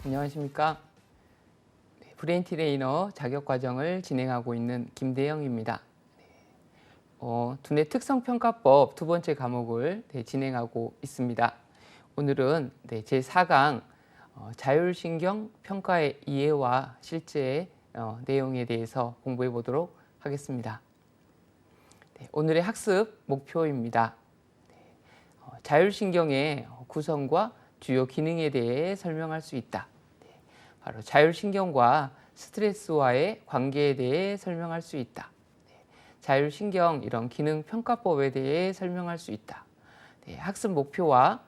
안녕하십니까. 브레인 트레이너 자격 과정을 진행하고 있는 김대영입니다. 두뇌 특성평가법 두 번째 과목을 진행하고 있습니다. 오늘은 제4강 자율신경 평가의 이해와 실제 내용에 대해서 공부해 보도록 하겠습니다. 오늘의 학습 목표입니다. 자율신경의 구성과 주요 기능에 대해 설명할 수 있다. 바로 자율신경과 스트레스와의 관계에 대해 설명할 수 있다. 자율신경 이런 기능평가법에 대해 설명할 수 있다. 학습 목표와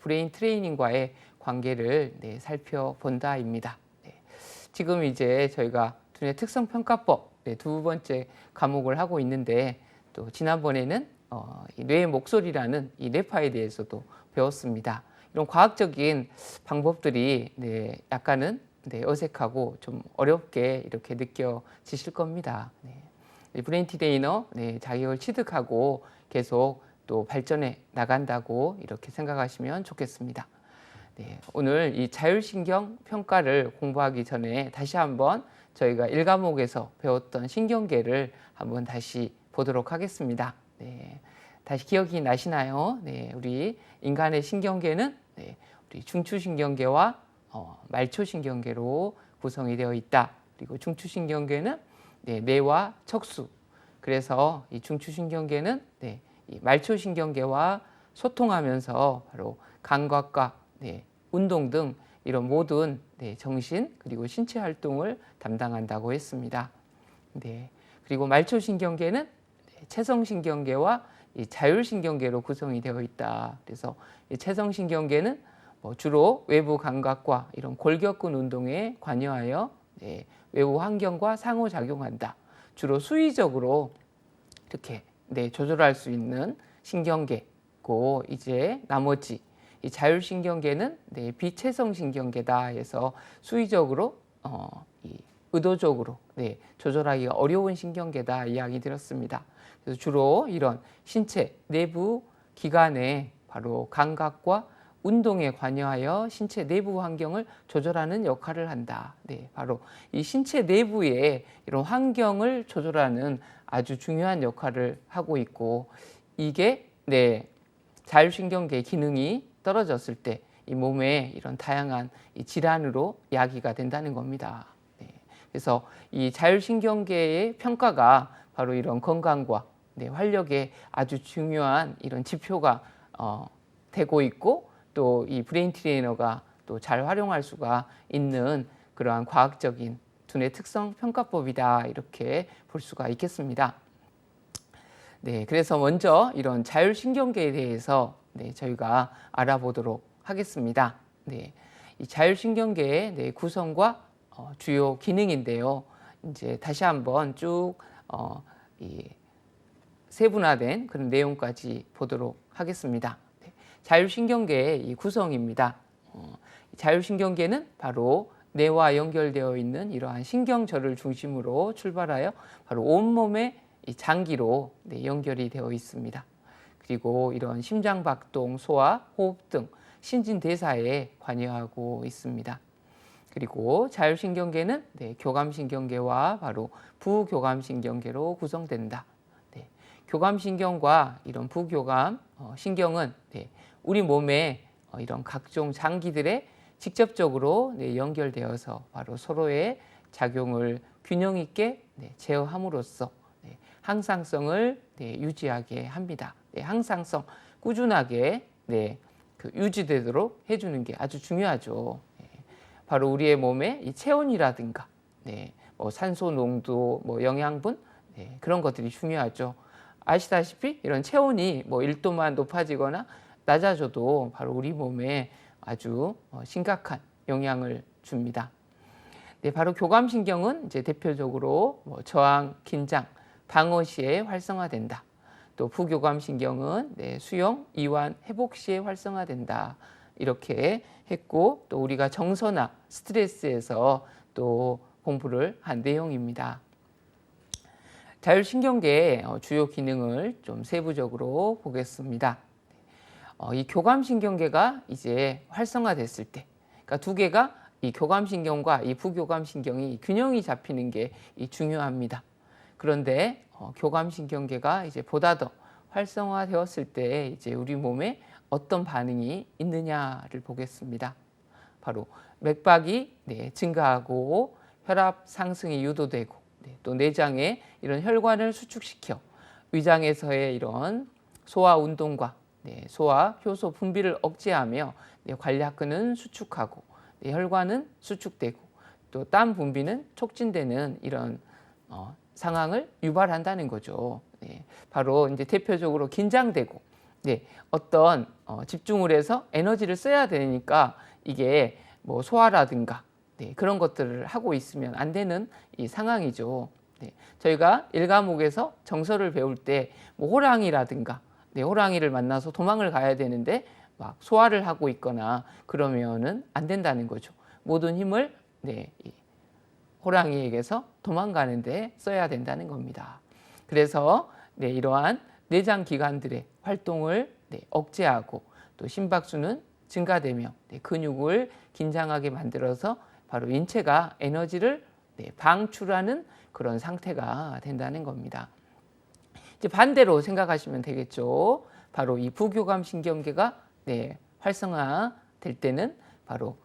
브레인 트레이닝과의 관계를 살펴본다입니다. 지금 이제 저희가 두뇌 특성평가법 두 번째 과목을 하고 있는데, 또 지난번에는 이 뇌의 목소리라는 이 뇌파에 대해서도 배웠습니다. 이런 과학적인 방법들이 약간은 어색하고 좀 어렵게 이렇게 느껴지실 겁니다. 브레인 트레이너 자격을 취득하고 계속 또 발전해 나간다고 이렇게 생각하시면 좋겠습니다. 오늘 이 자율신경 평가를 공부하기 전에 다시 한번 저희가 1과목에서 배웠던 신경계를 한번 다시 보도록 하겠습니다. 다시 기억이 나시나요? 우리 인간의 신경계는 우리 중추신경계와 말초신경계로 구성이 되어 있다. 그리고 중추신경계는 뇌와 척수. 그래서 이 중추신경계는 이 말초신경계와 소통하면서 바로 감각과 운동 등 이런 모든 정신 그리고 신체 활동을 담당한다고 했습니다. 그리고 말초신경계는 체성신경계와 이 자율신경계로 구성이 되어 있다. 그래서 이 체성신경계는 주로 외부 감각과 이런 골격근 운동에 관여하여 외부 환경과 상호작용한다. 주로 수의적으로 이렇게 조절할 수 있는 신경계고, 이제 나머지 이 자율신경계는 비체성신경계다 해서 수의적으로 의도적으로 조절하기가 어려운 신경계다 이야기 드렸습니다. 그래서 주로 이런 신체 내부 기관에 바로 감각과 운동에 관여하여 신체 내부 환경을 조절하는 역할을 한다. 바로 이 신체 내부의 이런 환경을 조절하는 아주 중요한 역할을 하고 있고, 이게 자율신경계 기능이 떨어졌을 때 이 몸에 이런 다양한 이 질환으로 야기가 된다는 겁니다. 그래서 이 자율신경계의 평가가 바로 이런 건강과 활력에 아주 중요한 이런 지표가 되고 있고, 또 이 브레인 트레이너가 또 잘 활용할 수가 있는 그러한 과학적인 두뇌 특성 평가법이다, 이렇게 볼 수가 있겠습니다. 그래서 먼저 이런 자율신경계에 대해서 저희가 알아보도록 하겠습니다. 이 자율신경계의 구성과 주요 기능인데요. 이제 다시 한번 쭉 이 세분화된 그런 내용까지 보도록 하겠습니다. 자율신경계의 이 구성입니다. 자율신경계는 바로 뇌와 연결되어 있는 이러한 신경절을 중심으로 출발하여 바로 온몸의 이 장기로 연결이 되어 있습니다. 그리고 이런 심장박동, 소화, 호흡 등 신진대사에 관여하고 있습니다. 그리고 자율신경계는 교감신경계와 바로 부교감신경계로 구성된다. 교감신경과 이런 부교감 신경은 우리 몸에 이런 각종 장기들에 직접적으로 연결되어서 바로 서로의 작용을 균형 있게 제어함으로써 항상성을 유지하게 합니다. 항상성 꾸준하게 유지되도록 해주는 게 아주 중요하죠. 바로 우리의 몸에 이 체온이라든가 산소 농도, 영양분 그런 것들이 중요하죠. 아시다시피 이런 체온이 1도만 높아지거나 낮아져도 바로 우리 몸에 아주 심각한 영향을 줍니다. 바로 교감신경은 이제 대표적으로 저항, 긴장, 방어 시에 활성화된다. 또 부교감신경은 수용, 이완, 회복 시에 활성화된다. 이렇게 했고, 또 우리가 정서나 스트레스에서 또 공부를 한 내용입니다. 자율신경계의 주요 기능을 좀 세부적으로 보겠습니다. 이 교감신경계가 이제 활성화됐을 때, 그러니까 두 개가 이 교감신경과 이 부교감신경이 균형이 잡히는 게 중요합니다. 그런데 교감신경계가 이제 보다 더 활성화되었을 때 이제 우리 몸에 어떤 반응이 있느냐를 보겠습니다. 바로 맥박이 증가하고 혈압 상승이 유도되고 또 내장에 이런 혈관을 수축시켜 위장에서의 이런 소화 운동과 소화 효소 분비를 억제하며 관략근은 수축하고 혈관은 수축되고 또 땀 분비는 촉진되는 이런 상황을 유발한다는 거죠. 바로 이제 대표적으로 긴장되고 어떤 집중을 해서 에너지를 써야 되니까 이게 뭐 소화라든가 그런 것들을 하고 있으면 안 되는 이 상황이죠. 저희가 1과목에서 정서를 배울 때 뭐 호랑이라든가 호랑이를 만나서 도망을 가야 되는데 막 소화를 하고 있거나 그러면은 안 된다는 거죠. 모든 힘을 호랑이에게서 도망가는데 써야 된다는 겁니다. 그래서 이러한 내장 기관들의 활동을 억제하고 또 심박수는 증가되며 근육을 긴장하게 만들어서 바로 인체가 에너지를 방출하는 그런 상태가 된다는 겁니다. 이제 반대로 생각하시면 되겠죠. 바로 이 부교감신경계가 활성화될 때는 바로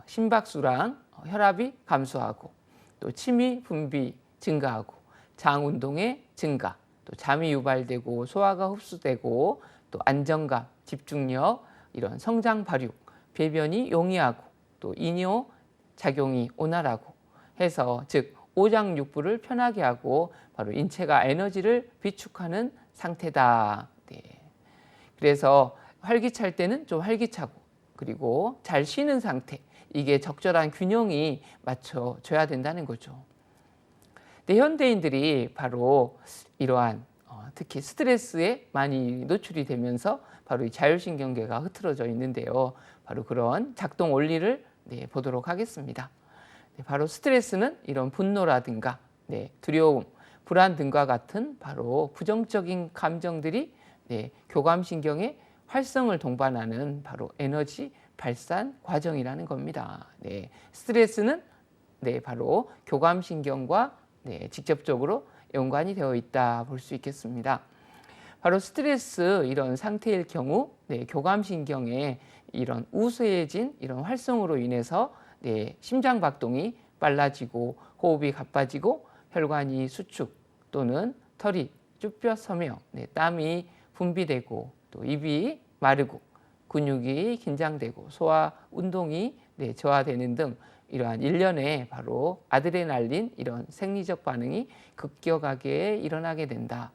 심박수랑 혈압이 감소하고 또 침이 분비 증가하고 장 운동의 증가, 또 잠이 유발되고 소화가 흡수되고 또 안정감, 집중력, 이런 성장 발육, 배변이 용이하고 또 이뇨 작용이 원활하고 해서 즉 오장육부를 편하게 하고 바로 인체가 에너지를 비축하는 상태다. 그래서 활기찰 때는 좀 활기차고 그리고 잘 쉬는 상태, 이게 적절한 균형이 맞춰져야 된다는 거죠. 근데 현대인들이 바로 이러한 특히 스트레스에 많이 노출이 되면서 바로 이 자율신경계가 흐트러져 있는데요. 바로 그런 작동 원리를 보도록 하겠습니다. 바로 스트레스는 이런 분노라든가 두려움, 불안 등과 같은 바로 부정적인 감정들이 교감신경의 활성을 동반하는 바로 에너지 발산 과정이라는 겁니다. 스트레스는 바로 교감신경과 직접적으로 연관이 되어 있다 볼 수 있겠습니다. 바로 스트레스 이런 상태일 경우 교감신경의 이런 우수해진 이런 활성으로 인해서 심장 박동이 빨라지고 호흡이 가빠지고 혈관이 수축 또는 털이 쭈뼛서며 땀이 분비되고 또 입이 마르고 근육이 긴장되고 소화 운동이 저하되는 등 이러한 일련의 바로 아드레날린 이런 생리적 반응이 급격하게 일어나게 된다.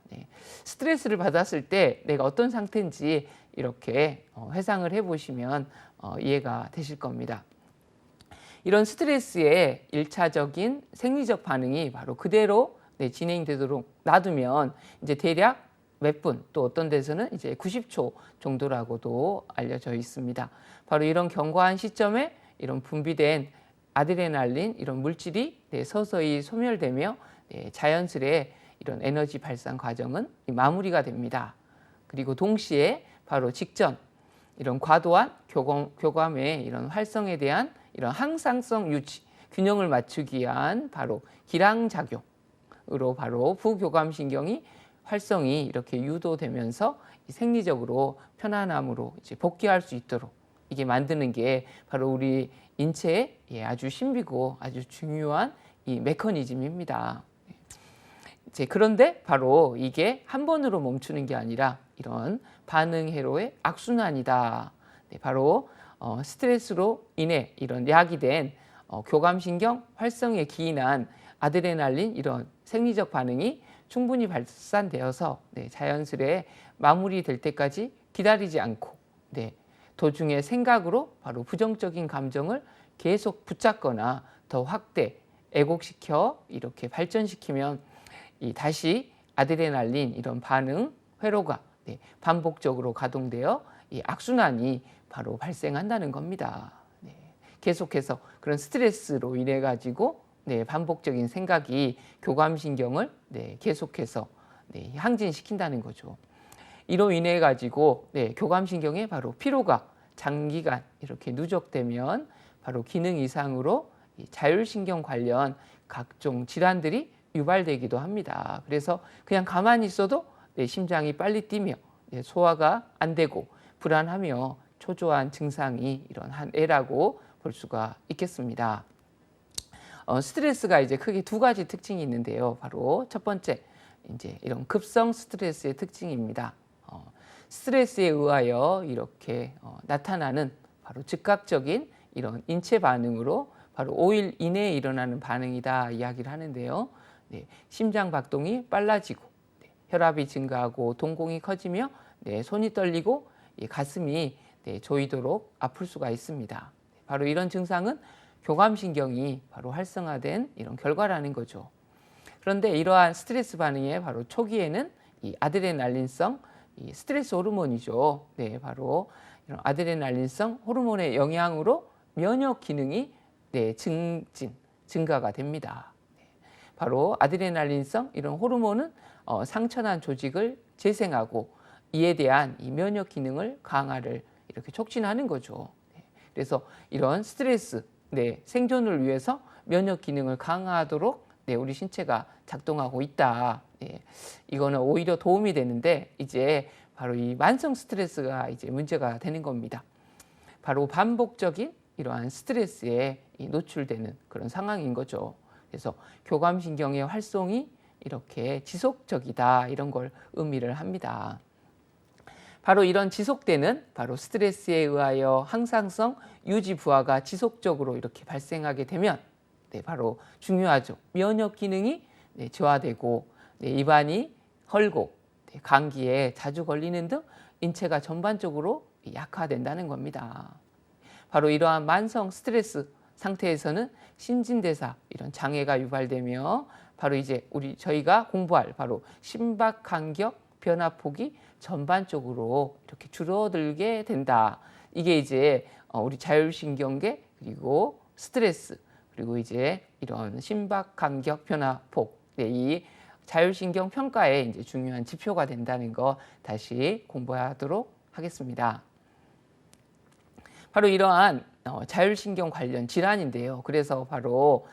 스트레스를 받았을 때 내가 어떤 상태인지 이렇게 회상을 해보시면 이해가 되실 겁니다. 이런 스트레스의 1차적인 생리적 반응이 바로 그대로 진행되도록 놔두면 이제 대략 몇 분, 또 어떤 데서는 이제 90초 정도라고도 알려져 있습니다. 바로 이런 견고한 시점에 이런 분비된 아드레날린 이런 물질이 서서히 소멸되며 자연스레 이런 에너지 발산 과정은 마무리가 됩니다. 그리고 동시에 바로 직전 이런 과도한 교감의 이런 활성에 대한 이런 항상성 유지, 균형을 맞추기 위한 바로 기량작용으로 바로 부교감신경이 활성이 이렇게 유도되면서 생리적으로 편안함으로 이제 복귀할 수 있도록 이게 만드는 게 바로 우리 인체의 아주 신비고 아주 중요한 이 메커니즘입니다. 이제 그런데 바로 이게 한 번으로 멈추는 게 아니라 이런 반응 회로의 악순환이다. 바로 스트레스로 인해 이런 야기된 교감신경 활성에 기인한 아드레날린 이런 생리적 반응이 충분히 발산되어서 자연스레 마무리될 때까지 기다리지 않고 도중에 생각으로 바로 부정적인 감정을 계속 붙잡거나 더 확대, 애곡시켜 이렇게 발전시키면 다시 아드레날린 이런 반응 회로가 반복적으로 가동되어 이 악순환이 바로 발생한다는 겁니다. 계속해서 그런 스트레스로 인해 가지고 반복적인 생각이 교감신경을 계속해서 항진시킨다는 거죠. 이로 인해 가지고 교감신경에 바로 피로가 장기간 이렇게 누적되면 바로 기능 이상으로 이 자율신경 관련 각종 질환들이 유발되기도 합니다. 그래서 그냥 가만히 있어도 심장이 빨리 뛰며 소화가 안 되고 불안하며 초조한 증상이 이런 한 애라고 볼 수가 있겠습니다. 스트레스가 이제 크게 두 가지 특징이 있는데요. 바로 첫 번째, 이제 이런 급성 스트레스의 특징입니다. 스트레스에 의하여 이렇게 나타나는 바로 즉각적인 이런 인체 반응으로 바로 5일 이내에 일어나는 반응이다 이야기를 하는데요. 심장 박동이 빨라지고 혈압이 증가하고 동공이 커지며 손이 떨리고 가슴이 조이도록 아플 수가 있습니다. 바로 이런 증상은 교감신경이 바로 활성화된 이런 결과라는 거죠. 그런데 이러한 스트레스 반응의 바로 초기에는 이 아드레날린성 이 스트레스 호르몬이죠. 바로 이런 아드레날린성 호르몬의 영향으로 면역 기능이 증가가 됩니다. 바로 아드레날린성 이런 호르몬은 상처난 조직을 재생하고 이에 대한 이 면역 기능을 강화를 이렇게 촉진하는 거죠. 그래서 이런 스트레스, 생존을 위해서 면역 기능을 강화하도록 우리 신체가 작동하고 있다. 이거는 오히려 도움이 되는데 이제 바로 이 만성 스트레스가 이제 문제가 되는 겁니다. 바로 반복적인 이러한 스트레스에 노출되는 그런 상황인 거죠. 그래서 교감신경의 활성이 이렇게 지속적이다 이런 걸 의미를 합니다. 바로 이런 지속되는 바로 스트레스에 의하여 항상성 유지 부하가 지속적으로 이렇게 발생하게 되면 바로 중요하죠. 면역 기능이 저하되고 입안이 헐고 감기에 자주 걸리는 등 인체가 전반적으로 약화된다는 겁니다. 바로 이러한 만성 스트레스 상태에서는 신진대사 이런 장애가 유발되며 바로 이제 저희가 공부할 바로 심박간격 변화폭이 전반적으로 이렇게 줄어들게 된다. 이게 이제 우리 자율신경계 그리고 스트레스 그리고 이제 이런 심박간격 변화폭 이 자율신경 평가에 이제 중요한 지표가 된다는 거 다시 공부하도록 하겠습니다. 바로 이러한 자율신경 관련 질환인데요. 그래서 바로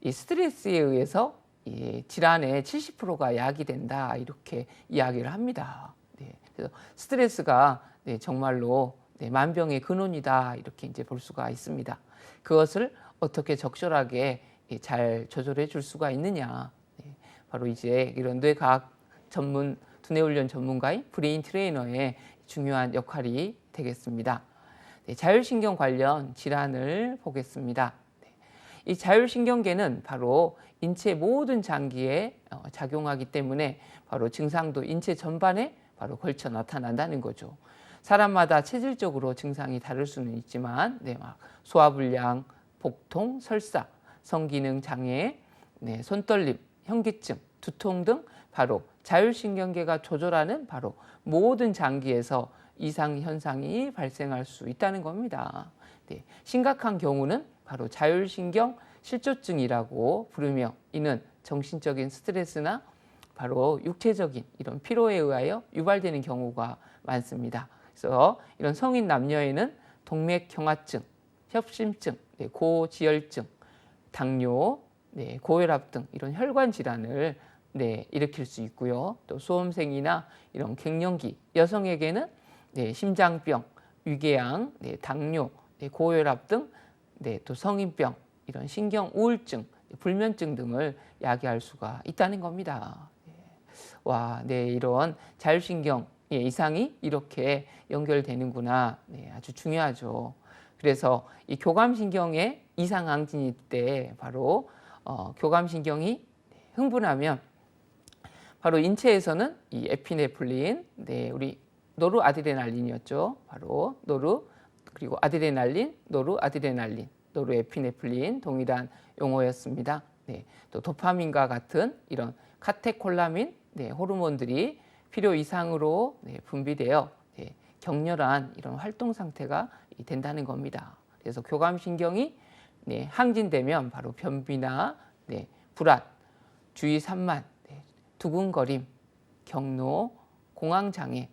이 스트레스에 의해서 이 질환의 70%가 야기된다 이렇게 이야기를 합니다. 그래서 스트레스가 정말로 만병의 근원이다 이렇게 이제 볼 수가 있습니다. 그것을 어떻게 적절하게 잘 조절해 줄 수가 있느냐. 바로 이제 이런 뇌과학 전문 두뇌훈련 전문가인 브레인 트레이너의 중요한 역할이 되겠습니다. 자율신경 관련 질환을 보겠습니다. 이 자율신경계는 바로 인체 모든 장기에 작용하기 때문에 바로 증상도 인체 전반에 바로 걸쳐 나타난다는 거죠. 사람마다 체질적으로 증상이 다를 수는 있지만 막 소화불량, 복통, 설사, 성기능 장애, 손떨림, 현기증, 두통 등 바로 자율신경계가 조절하는 바로 모든 장기에서 이상 현상이 발생할 수 있다는 겁니다. 심각한 경우는 바로 자율신경 실조증이라고 부르며 이는 정신적인 스트레스나 바로 육체적인 이런 피로에 의하여 유발되는 경우가 많습니다. 그래서 이런 성인 남녀에는 동맥경화증, 협심증, 고지혈증, 당뇨, 고혈압 등 이런 혈관 질환을 일으킬 수 있고요. 또 수험생이나 이런 갱년기 여성에게는 심장병, 위궤양, 당뇨, 고혈압 등 또 성인병, 이런 신경 우울증, 불면증 등을 야기할 수가 있다는 겁니다. 와, 이런 자율신경의 이상이 이렇게 연결되는구나. 아주 중요하죠. 그래서 이 교감신경의 이상 항진일 때 바로 교감신경이 흥분하면 바로 인체에서는 이 에피네프린, 우리 노르아드레날린이었죠. 바로 그리고 아드레날린, 노르아드레날린, 노르에피네프린 동일한 용어였습니다. 또 도파민과 같은 이런 카테콜라민 호르몬들이 필요 이상으로 분비되어 격렬한 이런 활동 상태가 된다는 겁니다. 그래서 교감신경이 항진되면 바로 변비나 불안, 주의 산만, 두근거림, 경로, 공황장애,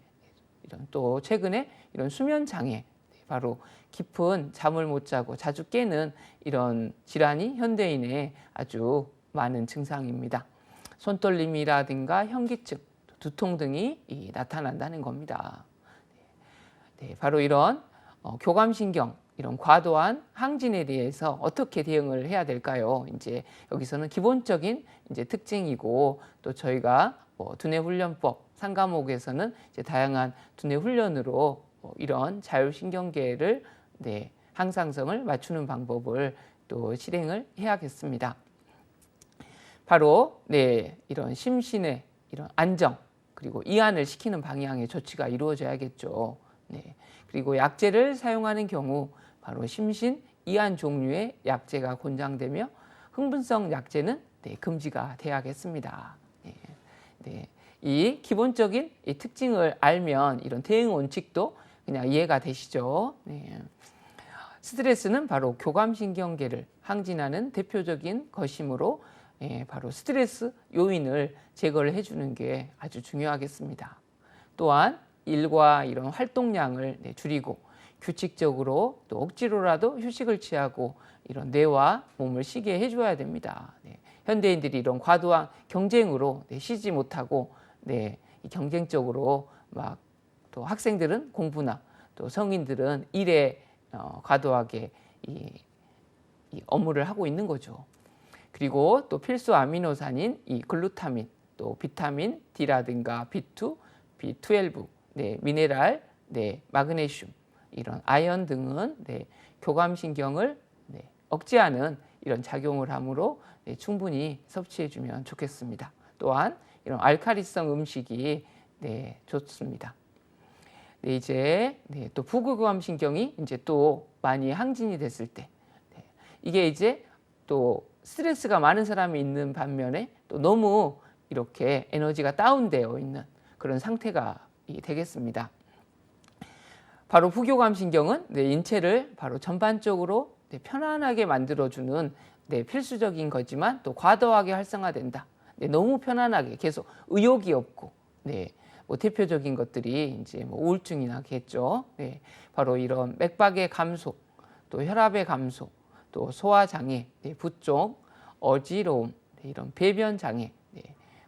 이런 또 최근에 이런 수면 장애, 바로 깊은 잠을 못 자고 자주 깨는 이런 질환이 현대인의 아주 많은 증상입니다. 손떨림이라든가 현기증, 두통 등이 나타난다는 겁니다. 네, 바로 이런 교감신경, 이런 과도한 항진에 대해서 어떻게 대응을 해야 될까요? 이제 여기서는 기본적인 이제 특징이고, 또 저희가 두뇌훈련법 3과목에서는 이제 다양한 두뇌 훈련으로 이런 자율신경계를 항상성을 맞추는 방법을 또 실행을 해야겠습니다. 바로 이런 심신의 이런 안정, 그리고 이완을 시키는 방향의 조치가 이루어져야겠죠. 그리고 약제를 사용하는 경우 바로 심신 이완 종류의 약제가 권장되며 흥분성 약제는 금지가 돼야겠습니다. 이 기본적인 이 특징을 알면 이런 대응 원칙도 그냥 이해가 되시죠. 스트레스는 바로 교감신경계를 항진하는 대표적인 것이므로 바로 스트레스 요인을 제거를 해주는 게 아주 중요하겠습니다. 또한 일과 이런 활동량을 줄이고 규칙적으로 또 억지로라도 휴식을 취하고 이런 뇌와 몸을 쉬게 해줘야 됩니다. 현대인들이 이런 과도한 경쟁으로 쉬지 못하고 이 경쟁적으로 막 또 학생들은 공부나 또 성인들은 일에 과도하게 이 업무를 하고 있는 거죠. 그리고 또 필수 아미노산인 이 글루타민, 또 비타민 D라든가 B2, B12, 미네랄, 마그네슘, 이런 아연 등은 교감신경을 억제하는 이런 작용을 하므로 충분히 섭취해주면 좋겠습니다. 또한 이런 알칼리성 음식이 좋습니다. 이제 또 부교감신경이 이제 또 많이 항진이 됐을 때, 이게 이제 또 스트레스가 많은 사람이 있는 반면에 또 너무 이렇게 에너지가 다운되어 있는 그런 상태가 되겠습니다. 바로 부교감신경은 인체를 바로 전반적으로 편안하게 만들어주는 필수적인 거지만 또 과도하게 활성화된다. 너무 편안하게 계속 의욕이 없고, 뭐 대표적인 것들이 이제 뭐 우울증이나겠죠. 바로 이런 맥박의 감소, 또 혈압의 감소, 또 소화장애, 부종, 어지러움, 이런 배변장애,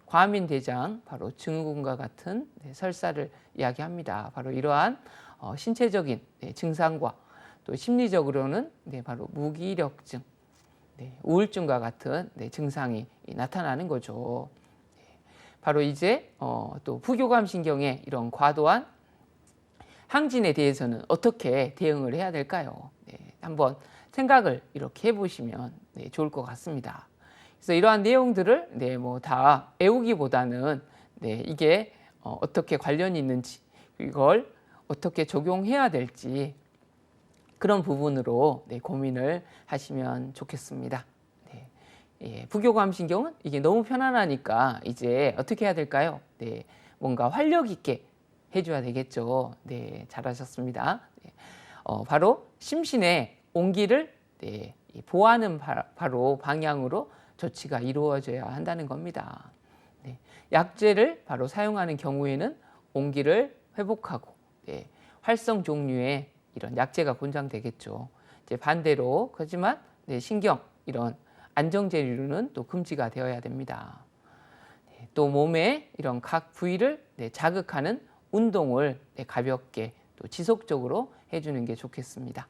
과민대장, 바로 증후군과 같은 설사를 이야기합니다. 바로 이러한 신체적인 증상과 또 심리적으로는 바로 무기력증, 우울증과 같은 증상이 나타나는 거죠. 바로 이제 또 부교감신경의 이런 과도한 항진에 대해서는 어떻게 대응을 해야 될까요? 한번 생각을 이렇게 해보시면 좋을 것 같습니다. 그래서 이러한 내용들을 뭐 다 외우기보다는 이게 어떻게 관련이 있는지, 이걸 어떻게 적용해야 될지 그런 부분으로 고민을 하시면 좋겠습니다. 부교감신경은 이게 너무 편안하니까 이제 어떻게 해야 될까요? 뭔가 활력 있게 해줘야 되겠죠. 잘하셨습니다. 바로 심신의 온기를 보호하는 바로 방향으로 조치가 이루어져야 한다는 겁니다. 약제를 바로 사용하는 경우에는 온기를 회복하고 활성 종류의 이런 약제가 권장되겠죠. 이제 반대로 그렇지만 신경 이런 안정제류는 또 금지가 되어야 됩니다. 또 몸의 이런 각 부위를 자극하는 운동을 가볍게 또 지속적으로 해주는 게 좋겠습니다.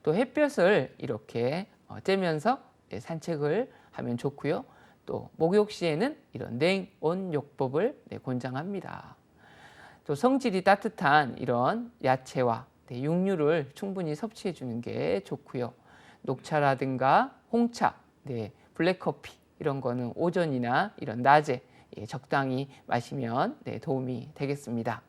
또 햇볕을 이렇게 쬐면서 산책을 하면 좋고요. 또 목욕 시에는 이런 냉온욕법을 권장합니다. 또 성질이 따뜻한 이런 야채와 육류를 충분히 섭취해 주는 게 좋고요. 녹차라든가 홍차, 블랙커피 이런 거는 오전이나 이런 낮에 적당히 마시면 도움이 되겠습니다.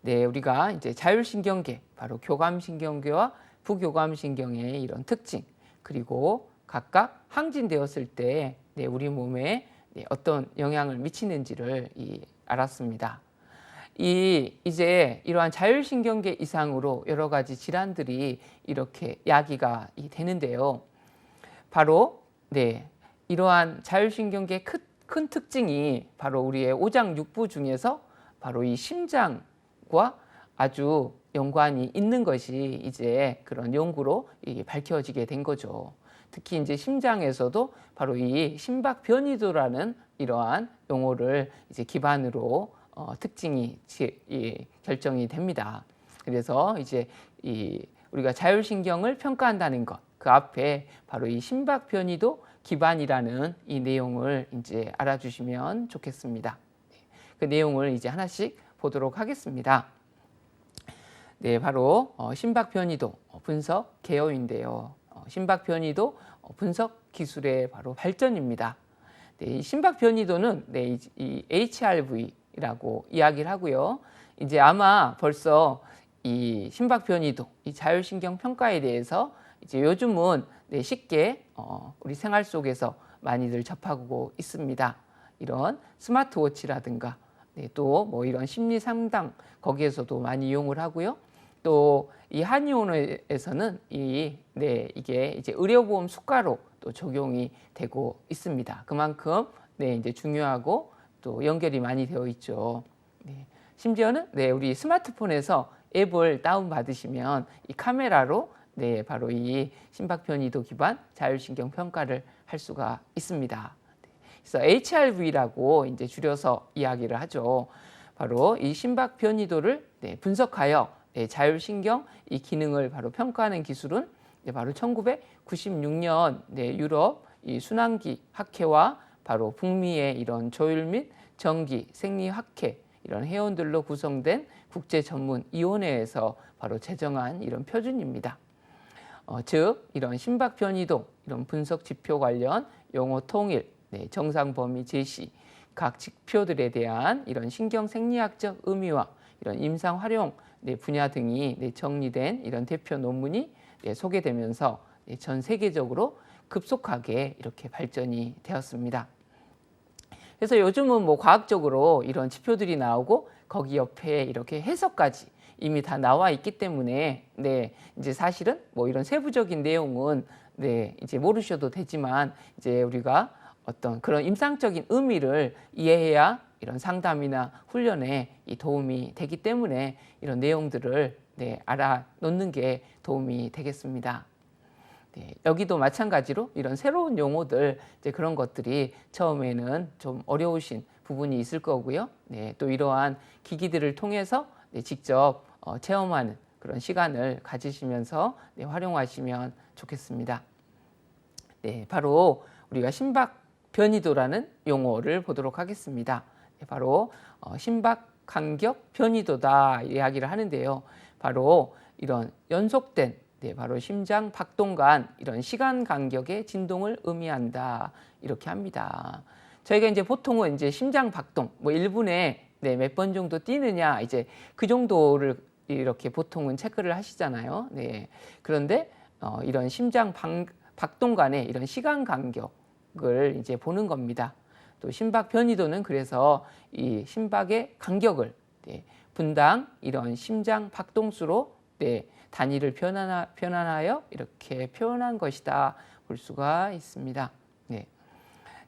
우리가 이제 자율신경계, 바로 교감신경계와 부교감신경의 이런 특징, 그리고 각각 항진되었을 때 우리 몸에 어떤 영향을 미치는지를 알았습니다. 이제 이러한 자율신경계 이상으로 여러 가지 질환들이 이렇게 야기가 되는데요. 바로 이러한 자율신경계의 큰 특징이 바로 우리의 오장육부 중에서 바로 이 심장과 아주 연관이 있는 것이 이제 그런 연구로 이게 밝혀지게 된 거죠. 특히 이제 심장에서도 바로 이 심박 변이도라는 이러한 용어를 이제 기반으로 특징이 결정이 됩니다. 그래서 이제 우리가 자율신경을 평가한다는 것, 그 앞에 바로 이 심박 변이도 기반이라는 이 내용을 이제 알아주시면 좋겠습니다. 그 내용을 이제 하나씩 보도록 하겠습니다. 네, 바로 심박 변이도 분석 개요인데요. 심박 변이도 분석 기술의 바로 발전입니다. 네, 이 심박 변이도는 네, 이 HRV라고 이야기를 하고요. 이제 아마 벌써 이 심박 변이도, 이 자율신경 평가에 대해서 이제 요즘은 네, 쉽게 우리 생활 속에서 많이들 접하고 있습니다. 이런 스마트워치라든가 네, 또 뭐 이런 심리 상담 거기에서도 많이 이용을 하고요. 또 이 한의원에서는 이게 이제 의료보험 수가로 또 적용이 되고 있습니다. 그만큼 네, 이제 중요하고 또 연결이 많이 되어 있죠. 네, 심지어는 네, 우리 스마트폰에서 앱을 다운 받으시면 이 카메라로 네, 바로 이 심박 변이도 기반 자율신경 평가를 할 수가 있습니다. 그래서 HRV라고 이제 줄여서 이야기를 하죠. 바로 이 심박 변이도를 네, 분석하여 네, 자율신경 이 기능을 바로 평가하는 기술은 네, 바로 1996년 네, 유럽 이 순환기 학회와 바로 북미의 이런 조율 및 정기 생리학회 이런 회원들로 구성된 국제 전문 위원회에서 바로 제정한 이런 표준입니다. 즉 이런 심박 변이도 이런 분석 지표 관련 용어 통일, 네, 정상 범위 제시, 각 지표들에 대한 이런 신경 생리학적 의미와 이런 임상 활용 네, 분야 등이 네, 정리된 이런 대표 논문이 네, 소개되면서 네, 전 세계적으로 급속하게 이렇게 발전이 되었습니다. 그래서 요즘은 뭐 과학적으로 이런 지표들이 나오고 거기 옆에 이렇게 해석까지 이미 다 나와 있기 때문에 네, 이제 사실은 뭐 이런 세부적인 내용은 네, 이제 모르셔도 되지만 이제 우리가 어떤 그런 임상적인 의미를 이해해야 이런 상담이나 훈련에 도움이 되기 때문에 이런 내용들을 네, 알아놓는 게 도움이 되겠습니다. 네, 여기도 마찬가지로 이런 새로운 용어들 이제 그런 것들이 처음에는 좀 어려우신 부분이 있을 거고요. 네, 또 이러한 기기들을 통해서 네, 직접 체험하는 그런 시간을 가지시면서 네, 활용하시면 좋겠습니다. 네, 바로 우리가 심박 변이도라는 용어를 보도록 하겠습니다. 네, 바로 심박 간격 변이도다 이야기를 하는데요. 바로 이런 연속된 네, 바로 심장 박동간 이런 시간 간격의 진동을 의미한다 이렇게 합니다. 저희가 이제 보통은 이제 심장 박동 뭐 1분에 네, 몇 번 정도 뛰느냐 이제 그 정도를 이렇게 보통은 체크를 하시잖아요. 네. 그런데 이런 심장 박동 간의 이런 시간 간격을 이제 보는 겁니다. 또 심박 변이도는 그래서 이 심박의 간격을 네, 분당 이런 심장 박동수로 네, 단위를 변환하여 이렇게 표현한 것이다 볼 수가 있습니다. 네.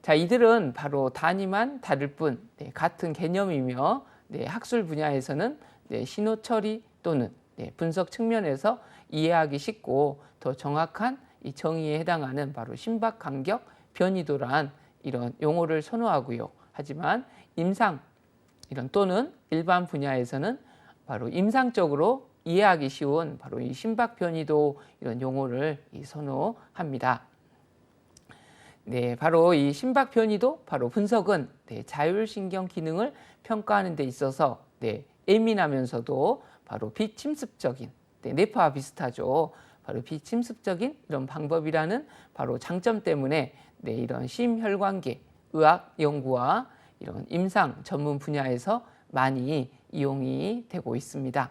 자, 이들은 바로 단위만 다를 뿐 네, 같은 개념이며 네, 학술 분야에서는 네, 신호 처리 또는 네, 분석 측면에서 이해하기 쉽고 더 정확한 이 정의에 해당하는 바로 심박 간격 변이도란 이런 용어를 선호하고요. 하지만 임상 이런 또는 일반 분야에서는 바로 임상적으로 이해하기 쉬운 바로 이 심박 변이도 이런 용어를 선호합니다. 네, 바로 이 심박 변이도 바로 분석은 네, 자율신경 기능을 평가하는 데 있어서 네, 예민하면서도 바로 비침습적인 네, 뇌파와 비슷하죠. 바로 비침습적인 이런 방법이라는 바로 장점 때문에 네, 이런 심혈관계 의학 연구와 이런 임상 전문 분야에서 많이 이용이 되고 있습니다.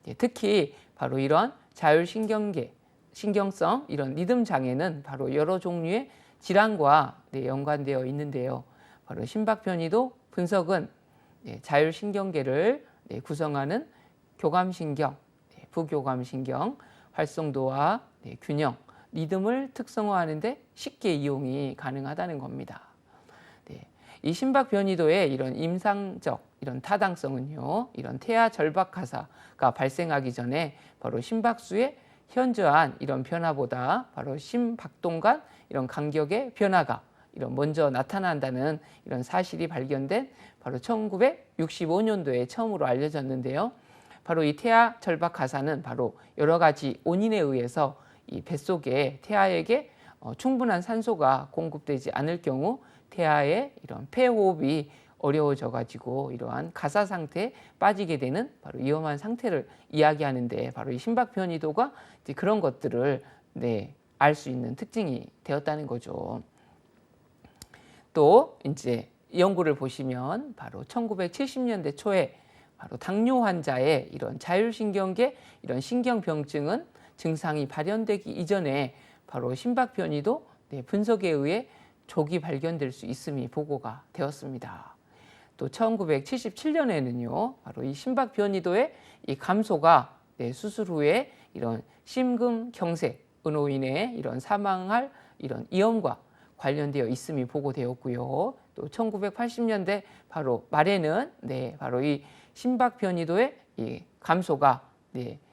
네, 특히 바로 이런 자율신경계, 신경성 이런 리듬 장애는 바로 여러 종류의 질환과 네, 연관되어 있는데요. 바로 심박 변이도 분석은 네, 자율신경계를 네, 구성하는 교감신경, 네, 부교감신경 활성도와 네, 균형, 리듬을 특성화하는 데 쉽게 이용이 가능하다는 겁니다. 네, 이 심박 변이도의 이런 임상적 이런 타당성은요, 이런 태아 절박 가사가 발생하기 전에 바로 심박수의 현저한 이런 변화보다 바로 심박동 간 이런 간격의 변화가 이런 먼저 나타난다는 이런 사실이 발견된 바로 1965년도에 처음으로 알려졌는데요. 바로 이 태아 절박 가사는 바로 여러 가지 원인에 의해서 이 뱃속에 태아에게 충분한 산소가 공급되지 않을 경우 태아의 이런 폐호흡이 어려워져 가지고 이러한 가사 상태에 빠지게 되는 바로 위험한 상태를 이야기하는데 바로 이 심박 변이도가 이제 그런 것들을 알 수 있는 특징이 되었다는 거죠. 또 이제 연구를 보시면 바로 1970년대 초에 바로 당뇨 환자의 이런 자율신경계 이런 신경병증은 증상이 발현되기 이전에 바로 심박 변이도 분석에 의해 조기 발견될 수 있음이 보고가 되었습니다. 또 1977년에는요, 바로 이 심박 변이도의 이 감소가 수술 후에 이런 심근경색으로 인해 이런 사망할 이런 위험과 관련되어 있음이 보고되었고요. 또 1980년대 바로 말에는 바로 이 심박 변이도의 이 감소가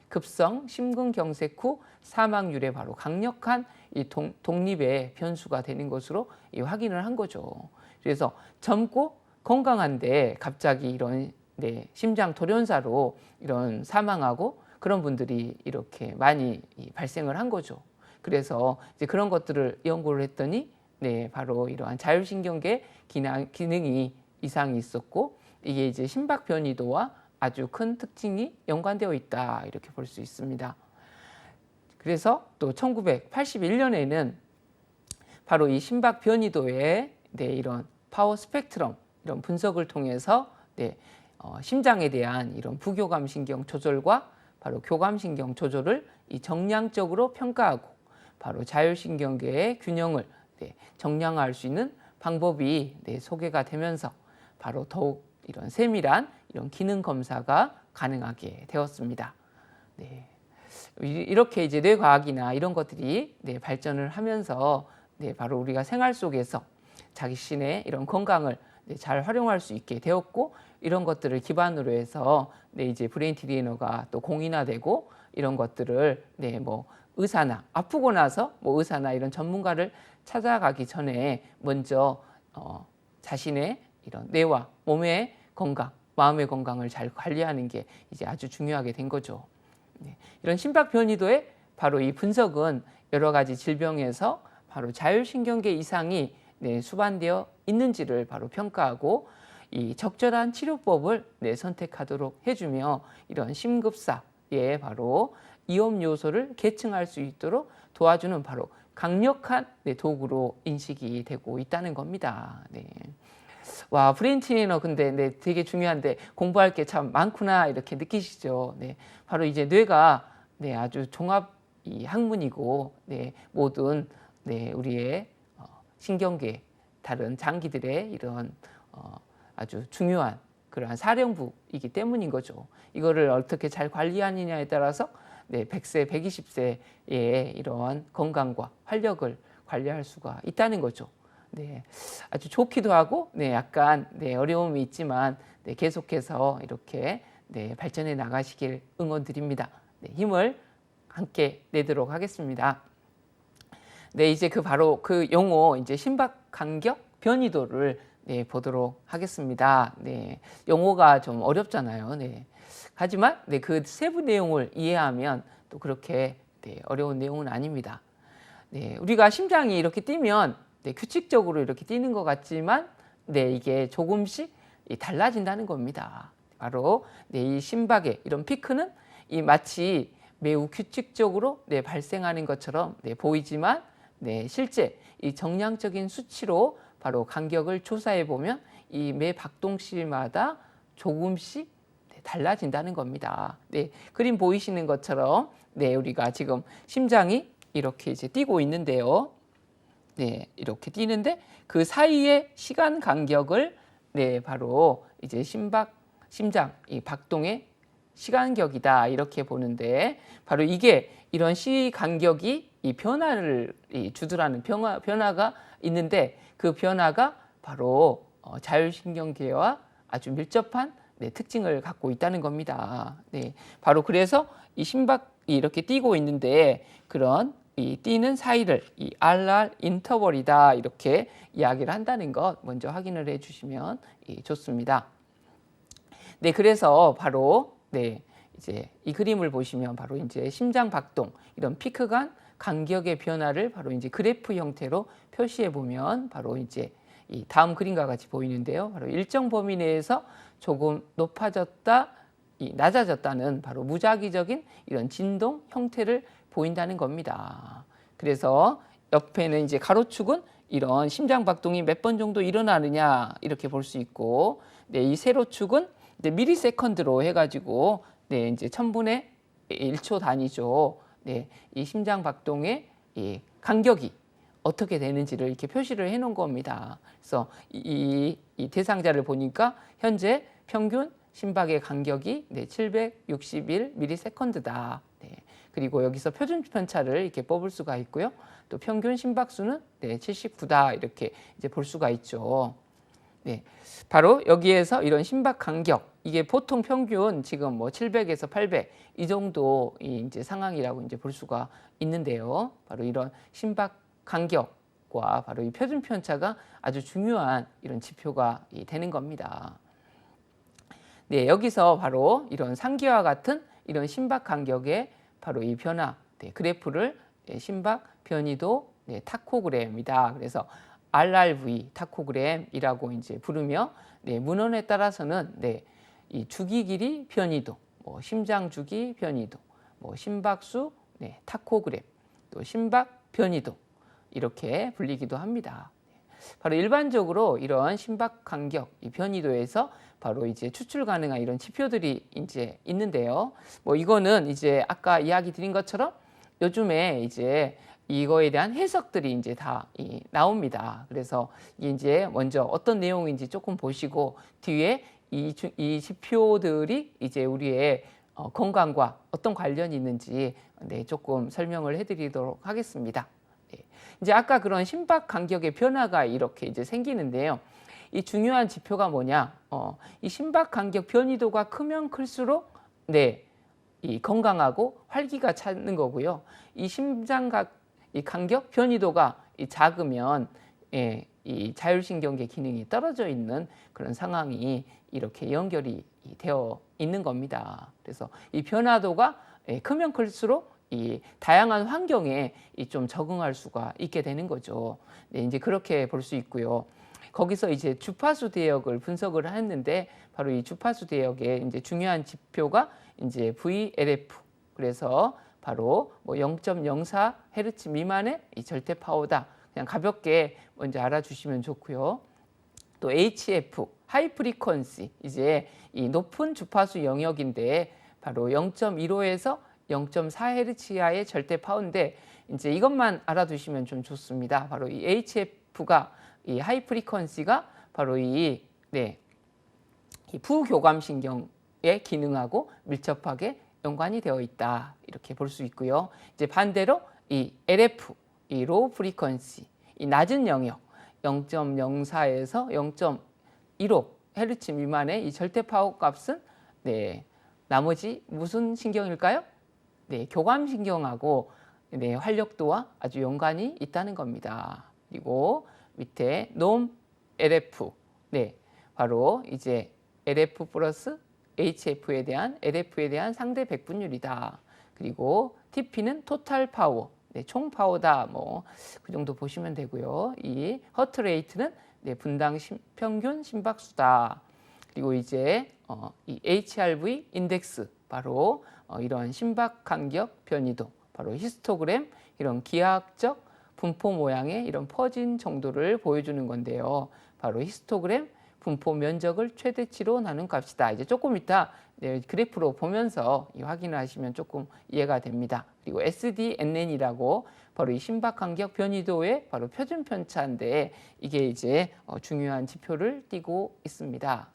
급성 심근경색 후 사망률에 바로 강력한 이 독립의 변수가 되는 것으로 확인을 한 거죠. 그래서 젊고 건강한데 갑자기 이런 심장 돌연사로 이런 사망하고 그런 분들이 이렇게 많이 발생을 한 거죠. 그래서 이제 그런 것들을 연구를 했더니 바로 이러한 자율신경계 기능이 이상이 있었고 이게 이제 심박 변이도와 아주 큰 특징이 연관되어 있다 이렇게 볼 수 있습니다. 그래서 또 1981년에는 바로 이 심박 변이도의 이런 파워 스펙트럼 이런 분석을 통해서 심장에 대한 이런 부교감 신경 조절과 바로 교감 신경 조절을 이 정량적으로 평가하고 바로 자율신경계의 균형을 정량화할 수 있는 방법이 소개가 되면서 바로 더욱 이런 세밀한 이런 기능 검사가 가능하게 되었습니다. 이렇게 이제 뇌과학이나 이런 것들이 발전을 하면서 바로 우리가 생활 속에서 자신의 이런 건강을 잘 활용할 수 있게 되었고 이런 것들을 기반으로 해서 이제 브레인 트레이너가 또 공인화되고 이런 것들을 뭐 의사나 아프고 나서 뭐 의사나 이런 전문가를 찾아가기 전에 먼저 자신의 이런 뇌와 몸의 건강, 마음의 건강을 잘 관리하는 게 이제 아주 중요하게 된 거죠. 이런 심박 변이도의 바로 이 분석은 여러 가지 질병에서 바로 자율신경계 이상이 수반되어 있는지를 바로 평가하고 이 적절한 치료법을 선택하도록 해주며 이런 심급사의 바로 위험 요소를 계층할 수 있도록 도와주는 바로 강력한 도구로 인식이 되고 있다는 겁니다. 와, 브레인 트레이너 근데 되게 중요한데 공부할 게 참 많구나 이렇게 느끼시죠. 바로 이제 뇌가 아주 종합 학문이고 모든 우리의 신경계 다른 장기들의 이런 아주 중요한 그러한 사령부이기 때문인 거죠. 이거를 어떻게 잘 관리하느냐에 따라서 100세, 120세의 이러한 건강과 활력을 관리할 수가 있다는 거죠. 아주 좋기도 하고 약간 어려움이 있지만 계속해서 이렇게 발전해 나가시길 응원드립니다. 힘을 함께 내도록 하겠습니다. 이제 바로 그 용어 이제 심박 간격 변이도를 보도록 하겠습니다. 용어가 좀 어렵잖아요. 하지만 그 세부 내용을 이해하면 또 그렇게 어려운 내용은 아닙니다. 우리가 심장이 이렇게 뛰면 규칙적으로 이렇게 뛰는 것 같지만 이게 조금씩 달라진다는 겁니다. 바로 이 심박의 이런 피크는 마치 매우 규칙적으로 발생하는 것처럼 보이지만 실제 이 정량적인 수치로 바로 간격을 조사해 보면 이 매 박동시마다 조금씩 달라진다는 겁니다. 그림 보이시는 것처럼 우리가 지금 심장이 이렇게 이제 뛰고 있는데요. 이렇게 뛰는데 그 사이의 시간 간격을 바로 이제 심장 이 박동의 시간격이다 이렇게 보는데 바로 이게 이런 시 간격이 이 변화를 주도하는 변화가 있는데 그 변화가 바로 자율신경계와 아주 밀접한 네, 특징을 갖고 있다는 겁니다. 네, 바로 그래서 이 심박이 이렇게 뛰고 있는데 그런 이 뛰는 사이를 이 RR 인터벌이다 이렇게 이야기를 한다는 것 먼저 확인을 해주시면 좋습니다. 네, 그래서 바로 네, 이제 이 그림을 보시면 바로 이제 심장 박동 이런 피크 간 간격의 변화를 바로 이제 그래프 형태로 표시해 보면 바로 이제 이 다음 그림과 같이 보이는데요. 바로 일정 범위 내에서 조금 높아졌다, 낮아졌다는 바로 무작위적인 이런 진동 형태를 보인다는 겁니다. 그래서 옆에는 이제 가로축은 이런 심장 박동이 몇 번 정도 일어나느냐 이렇게 볼 수 있고, 네, 이 세로축은 이제 미리세컨드로 해가지고 네, 이제 1000분의 1초 단위죠. 네, 이 심장 박동의 이 간격이 어떻게 되는지를 이렇게 표시를 해 놓은 겁니다. 그래서 이 대상자를 보니까 현재 평균 심박의 간격이 네, 761ms다. 네, 그리고 여기서 표준 편차를 이렇게 뽑을 수가 있고요. 또 평균 심박수는 네, 79다 이렇게 이제 볼 수가 있죠. 네, 바로 여기에서 이런 심박 간격, 이게 보통 평균 지금 뭐 700에서 800 이 정도 이제 상황이라고 이제 볼 수가 있는데요. 바로 이런 심박 간격과 바로 이 표준 편차가 아주 중요한 이런 지표가 되는 겁니다. 네, 여기서 바로 이런 상기와 같은 이런 심박 간격의 바로 이 변화, 네, 그래프를 네, 심박 변이도 네, 타코그램이다. 그래서 RRV 타코그램이라고 이제 부르며, 네, 문헌에 따라서는 네, 이 주기 길이 변이도, 뭐 심장 주기 변이도, 뭐 심박수 네, 타코그램, 또 심박 변이도 이렇게 불리기도 합니다. 바로 일반적으로 이런 심박 간격, 이 변이도에서 바로 이제 추출 가능한 이런 지표들이 이제 있는데요. 뭐 이거는 이제 아까 이야기 드린 것처럼 요즘에 이제 이거에 대한 해석들이 이제 다 나옵니다. 그래서 이제 먼저 어떤 내용인지 조금 보시고 뒤에 이 지표들이 이제 우리의 건강과 어떤 관련이 있는지 네, 조금 설명을 해드리도록 하겠습니다. 네. 이제 아까 그런 심박 간격의 변화가 이렇게 이제 생기는데요. 이 중요한 지표가 뭐냐? 이 심박 간격 변이도가 크면 클수록 네, 이 건강하고 활기가 차는 거고요. 이 심장 이 간격 변이도가 작으면 예, 이 자율신경계 기능이 떨어져 있는 그런 상황이 이렇게 연결이 되어 있는 겁니다. 그래서 이 변화도가 크면 클수록 이 다양한 환경에 좀 적응할 수가 있게 되는 거죠. 네, 이제 그렇게 볼 수 있고요. 거기서 이제 주파수 대역을 분석을 했는데 바로 이 주파수 대역의 이제 중요한 지표가 이제 VLF. 그래서 바로 뭐 0.04Hz 미만의 이 절대 파워다. 그냥 가볍게 먼저 알아주시면 좋고요. 또 HF, 하이 프리퀀시, 이제 이 높은 주파수 영역인데 바로 0.15에서 0.4Hz 이하의 절대 파워인데 이제 이것만 알아두시면 좀 좋습니다. 바로 이 HF가 이 하이 프리퀀시가 바로 이 부교감 신경의 기능하고 밀접하게 연관이 되어 있다. 이렇게 볼 수 있고요. 이제 반대로 이 LF, 이 로우 프리퀀시, 이 낮은 영역 0.04에서 0.15 Hz 미만의 이 절대 파워 값은 네, 나머지 무슨 신경일까요? 네, 교감 신경하고 네, 활력도와 아주 연관이 있다는 겁니다. 그리고 밑에 놈 LF, 네, 바로 이제 LF 플러스 HF에 대한 LF에 대한 상대 백분율이다. 그리고 TP는 토탈 파워, 네, 총 파워다. 뭐 그 정도 보시면 되고요. 이 허트 레이트는 네, 분당 평균 심박수다. 그리고 이제 이 HRV 인덱스, 바로 이런 심박 간격 변이도, 바로 히스토그램, 이런 기하학적 분포 모양의 이런 퍼진 정도를 보여주는 건데요. 바로 히스토그램 분포 면적을 최대치로 나눈 값이다. 이제 조금 이따 네, 그래프로 보면서 확인을 하시면 조금 이해가 됩니다. 그리고 SDNN이라고 바로 이 심박 간격 변이도의 바로 표준 편차인데 이게 이제 중요한 지표를 띠고 있습니다.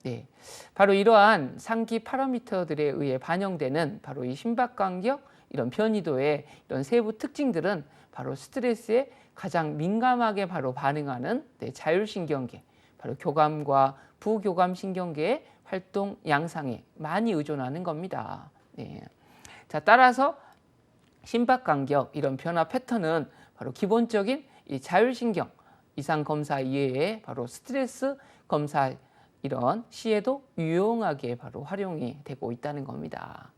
네, 바로 이러한 상기 파라미터들에 의해 반영되는 바로 이 심박 간격 이런 변이도의 이런 세부 특징들은 바로 스트레스에 가장 민감하게 바로 반응하는 네, 자율신경계, 바로 교감과 부교감 신경계의 활동 양상에 많이 의존하는 겁니다. 네. 자, 따라서 심박간격 이런 변화 패턴은 바로 기본적인 이 자율신경 이상 검사 이외에 바로 스트레스 검사 이런 시에도 유용하게 바로 활용이 되고 있다는 겁니다.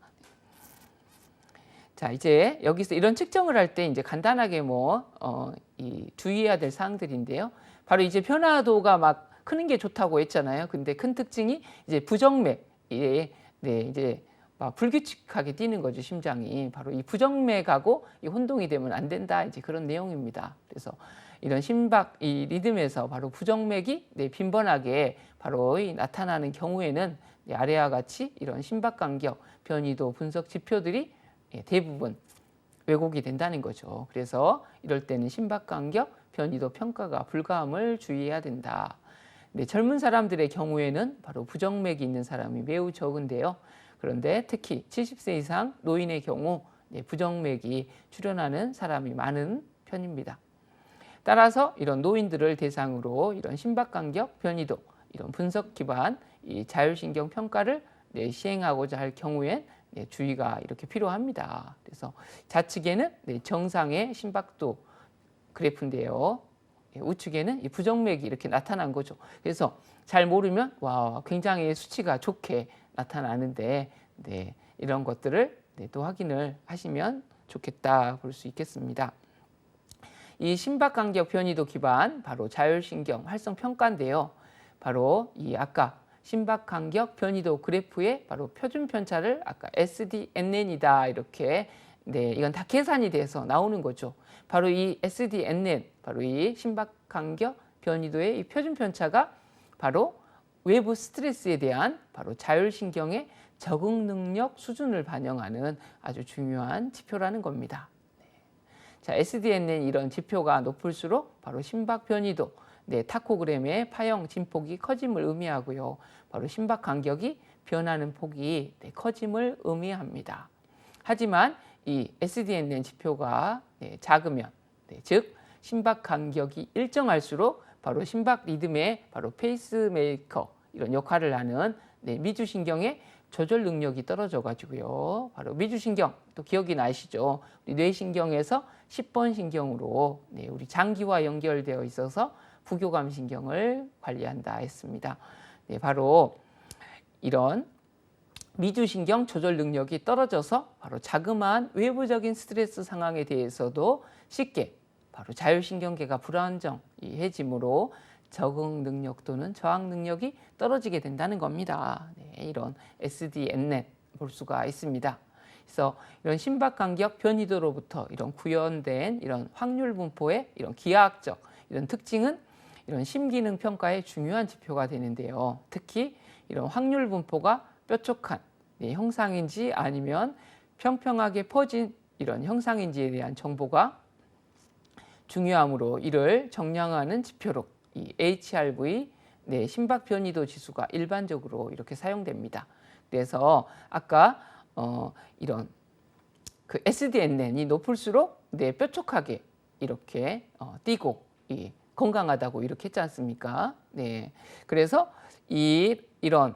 자, 이제 여기서 이런 측정을 할 때 이제 간단하게 이 주의해야 될 사항들인데요. 바로 이제 변화도가 막 크는 게 좋다고 했잖아요. 근데 큰 특징이 이제 부정맥이 이제 막 불규칙하게 뛰는 거죠, 심장이. 바로 이 부정맥하고 이 혼동이 되면 안 된다, 이제 그런 내용입니다. 그래서 이런 심박 이 리듬에서 바로 부정맥이 빈번하게 바로 나타나는 경우에는 아래와 같이 이런 심박 간격, 변이도 분석 지표들이 대부분 왜곡이 된다는 거죠. 그래서 이럴 때는 심박 간격, 변이도 평가가 불가함을 주의해야 된다. 젊은 사람들의 경우에는 바로 부정맥이 있는 사람이 매우 적은데요. 그런데 특히 70세 이상 노인의 경우 부정맥이 출현하는 사람이 많은 편입니다. 따라서 이런 노인들을 대상으로 이런 심박 간격, 변이도 이런 분석 기반 이 자율신경 평가를 시행하고자 할 경우엔 주의가 이렇게 필요합니다. 그래서 좌측에는 정상의 심박도 그래프인데요. 우측에는 이 부정맥이 이렇게 나타난 거죠. 그래서 잘 모르면 와, 굉장히 수치가 좋게 나타나는데 이런 것들을 또 확인을 하시면 좋겠다 볼 수 있겠습니다. 이 심박간격 변이도 기반 바로 자율신경 활성 평가인데요. 바로 이 아까 심박간격 변이도 그래프의 바로 표준 편차를 아까 SDNN이다 이렇게 이건 다 계산이 돼서 나오는 거죠. 바로 이 SDNN 바로 이 심박간격 변이도의 이 표준 편차가 바로 외부 스트레스에 대한 바로 자율신경의 적응 능력 수준을 반영하는 아주 중요한 지표라는 겁니다. 자, SDNN 이런 지표가 높을수록 바로 심박 변이도, 타코그램의 파형 진폭이 커짐을 의미하고요. 바로 심박 간격이 변하는 폭이 커짐을 의미합니다. 하지만 이 SDNN 지표가 작으면, 즉 심박 간격이 일정할수록 바로 심박 리듬의 바로 페이스메이커 이런 역할을 하는 미주신경의 조절 능력이 떨어져 가지고요. 바로 미주신경 또 기억이 나시죠? 우리 뇌신경에서 10번 신경으로 우리 장기와 연결되어 있어서 부교감 신경을 관리한다 했습니다. 바로 이런 미주신경 조절 능력이 떨어져서 바로 자그마한 외부적인 스트레스 상황에 대해서도 쉽게 바로 자율신경계가 불안정해지므로 적응 능력 또는 저항 능력이 떨어지게 된다는 겁니다. 이런 SDNN 볼 수가 있습니다. 그래서 이런 심박 간격 변이도로부터 이런 구현된 이런 확률 분포의 이런 기하학적 이런 특징은 이런 심기능 평가의 중요한 지표가 되는데요. 특히 이런 확률 분포가 뾰족한 형상인지 아니면 평평하게 퍼진 이런 형상인지에 대한 정보가 중요하므로 이를 정량하는 지표로 이 HRV 심박 변이도 지수가 일반적으로 이렇게 사용됩니다. 그래서 아까 이런 그 SDNN이 높을수록 뾰족하게 이렇게 뛰고 건강하다고 이렇게 했지 않습니까? 그래서 이런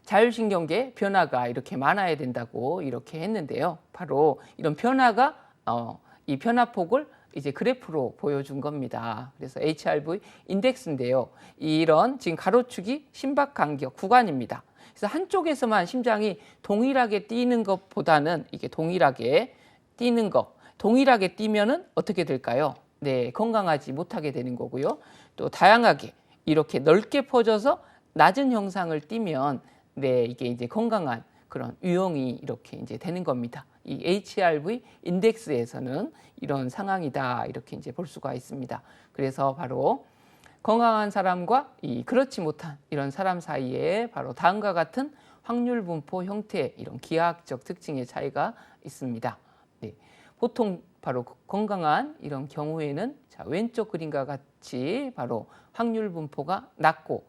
자율신경계 변화가 이렇게 많아야 된다고 이렇게 했는데요. 바로 이런 변화가 이 변화폭을 이제 그래프로 보여준 겁니다. 그래서 HRV 인덱스인데요. 이런 지금 가로축이 심박 간격 구간입니다. 그래서 한쪽에서만 심장이 동일하게 뛰는 것보다는 이게 동일하게 뛰는 거, 동일하게 뛰면은 어떻게 될까요? 건강하지 못하게 되는 거고요. 또 다양하게 이렇게 넓게 퍼져서 낮은 형상을 띠면 이게 이제 건강한 그런 유형이 이렇게 이제 되는 겁니다. 이 HRV 인덱스에서는 이런 상황이다 이렇게 이제 볼 수가 있습니다. 그래서 바로 건강한 사람과 그렇지 못한 이런 사람 사이에 바로 다음과 같은 확률 분포 형태의 이런 기하학적 특징의 차이가 있습니다. 보통 바로 건강한 이런 경우에는 자, 왼쪽 그림과 같이 바로 확률 분포가 낮고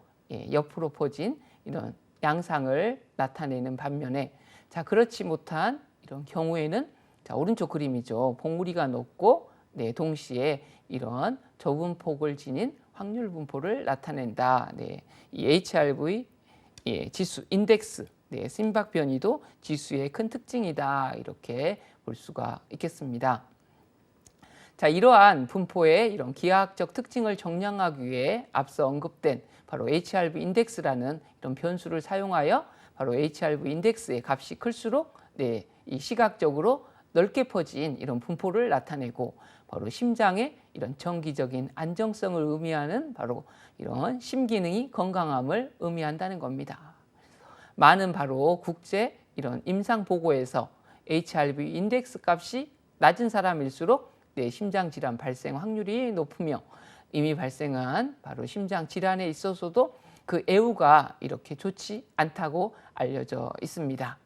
옆으로 퍼진 이런 양상을 나타내는 반면에 자, 그렇지 못한 이런 경우에는 자, 오른쪽 그림이죠. 봉우리가 높고 동시에 이런 좁은 폭을 지닌 확률 분포를 나타낸다. 이 HRV 지수, 인덱스, 심박 변이도 지수의 큰 특징이다. 이렇게 볼 수가 있겠습니다. 자, 이러한 분포의 이런 기하학적 특징을 정량하기 위해 앞서 언급된 바로 HRV 인덱스라는 이런 변수를 사용하여 바로 HRV 인덱스의 값이 클수록 이 시각적으로 넓게 퍼진 이런 분포를 나타내고 바로 심장의 이런 정기적인 안정성을 의미하는 바로 이런 심기능이 건강함을 의미한다는 겁니다. 많은 바로 국제 이런 임상 보고에서 HRV 인덱스 값이 낮은 사람일수록 심장 질환 발생 확률이 높으며 이미 발생한 바로 심장 질환에 있어서도 그 애우가 이렇게 좋지 않다고 알려져 있습니다.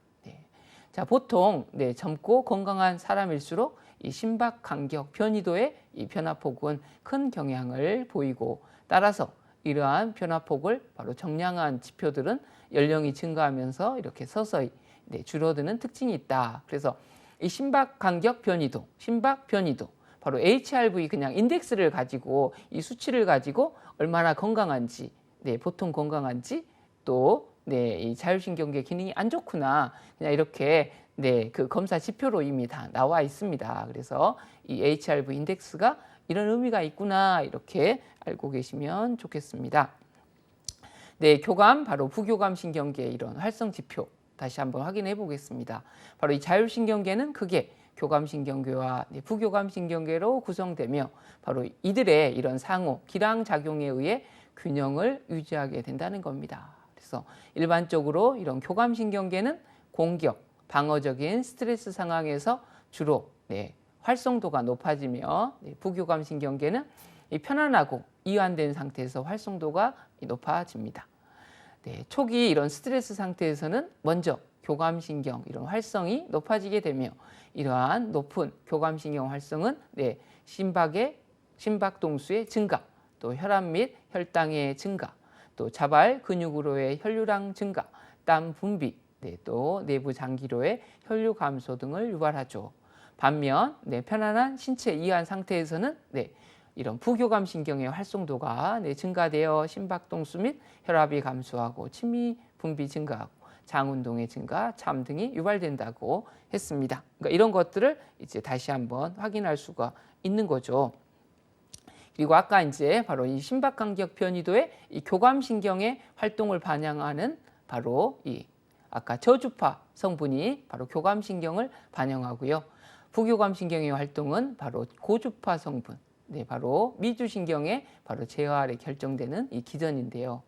자, 보통 젊고 건강한 사람일수록 이 심박 간격 변이도의 이 변화폭은 큰 경향을 보이고 따라서 이러한 변화폭을 바로 정량한 지표들은 연령이 증가하면서 이렇게 서서히 줄어드는 특징이 있다. 그래서 이 심박 간격 변이도, 심박 변이도 바로 HRV 그냥 인덱스를 가지고 이 수치를 가지고 얼마나 건강한지, 보통 건강한지 또 이 자율신경계 기능이 안 좋구나 그냥 이렇게 그 검사 지표로 이미 다 나와 있습니다. 그래서 이 HRV 인덱스가 이런 의미가 있구나 이렇게 알고 계시면 좋겠습니다. 교감 바로 부교감 신경계의 이런 활성 지표 다시 한번 확인해 보겠습니다. 바로 이 자율신경계는 크게 교감신경계와 부교감신경계로 구성되며 바로 이들의 이런 상호 기량작용에 의해 균형을 유지하게 된다는 겁니다. 그래서 일반적으로 이런 교감신경계는 공격, 방어적인 스트레스 상황에서 주로 활성도가 높아지며 부교감신경계는 편안하고 이완된 상태에서 활성도가 높아집니다. 초기 이런 스트레스 상태에서는 먼저 교감신경 이런 활성이 높아지게 되며 이러한 높은 교감신경 활성은 심박 동수의 증가, 또 혈압 및 혈당의 증가, 또 자발 근육으로의 혈류량 증가, 땀 분비, 또 내부 장기로의 혈류 감소 등을 유발하죠. 반면 편안한 신체 이완 상태에서는 이런 부교감신경의 활성도가 증가되어 심박동수 및 혈압이 감소하고 침이 분비 증가하고 장운동의 증가, 잠 등이 유발된다고 했습니다. 그러니까 이런 것들을 이제 다시 한번 확인할 수가 있는 거죠. 그리고 아까 이제 바로 이 심박간격 변이도의 이 교감신경의 활동을 반영하는 바로 이 아까 저주파 성분이 바로 교감신경을 반영하고요. 부교감신경의 활동은 바로 고주파 성분, 바로 미주신경의 바로 제어 아래 결정되는 이 기전인데요.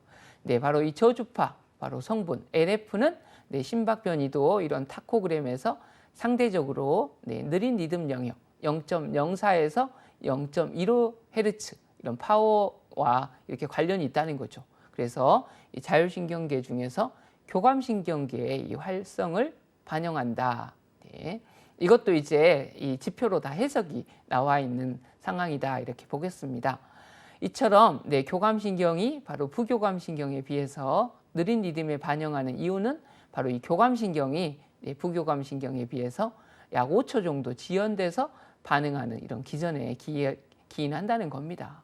바로 이 저주파 바로 성분 LF는 심박 변이도 이런 타코그램에서 상대적으로 느린 리듬 영역 0.04에서 0.15Hz 이런 파워와 이렇게 관련이 있다는 거죠. 그래서 이 자율신경계 중에서 교감신경계의 이 활성을 반영한다. 이것도 이제 이 지표로 다 해석이 나와 있는 상황이다 이렇게 보겠습니다. 이처럼 교감신경이 바로 부교감신경에 비해서 느린 리듬에 반영하는 이유는 바로 이 교감신경이 부교감신경에 비해서 약 5초 정도 지연돼서 반응하는 이런 기전에 기인한다는 겁니다.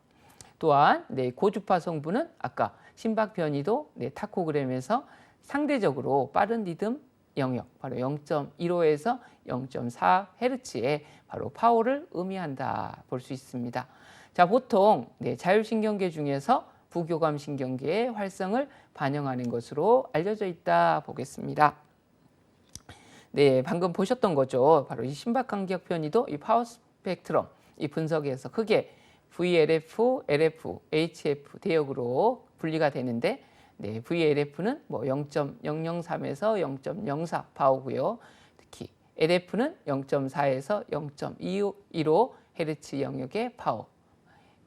또한 고주파 성분은 아까 심박 변이도 타코그램에서 상대적으로 빠른 리듬 영역 바로 0.15에서 0.4Hz의 바로 파워를 의미한다 볼 수 있습니다. 자, 보통 자율신경계 중에서 부교감신경계의 활성을 반영하는 것으로 알려져 있다 보겠습니다. 방금 보셨던 거죠. 바로 이 심박간격 변이도 이 파워 스펙트럼 이 분석에서 크게 VLF, LF, HF 대역으로 분리가 되는데 VLF는 뭐 0.003에서 0.04 파워고요. 특히 LF는 0.4에서 0.215Hz 영역의 파워.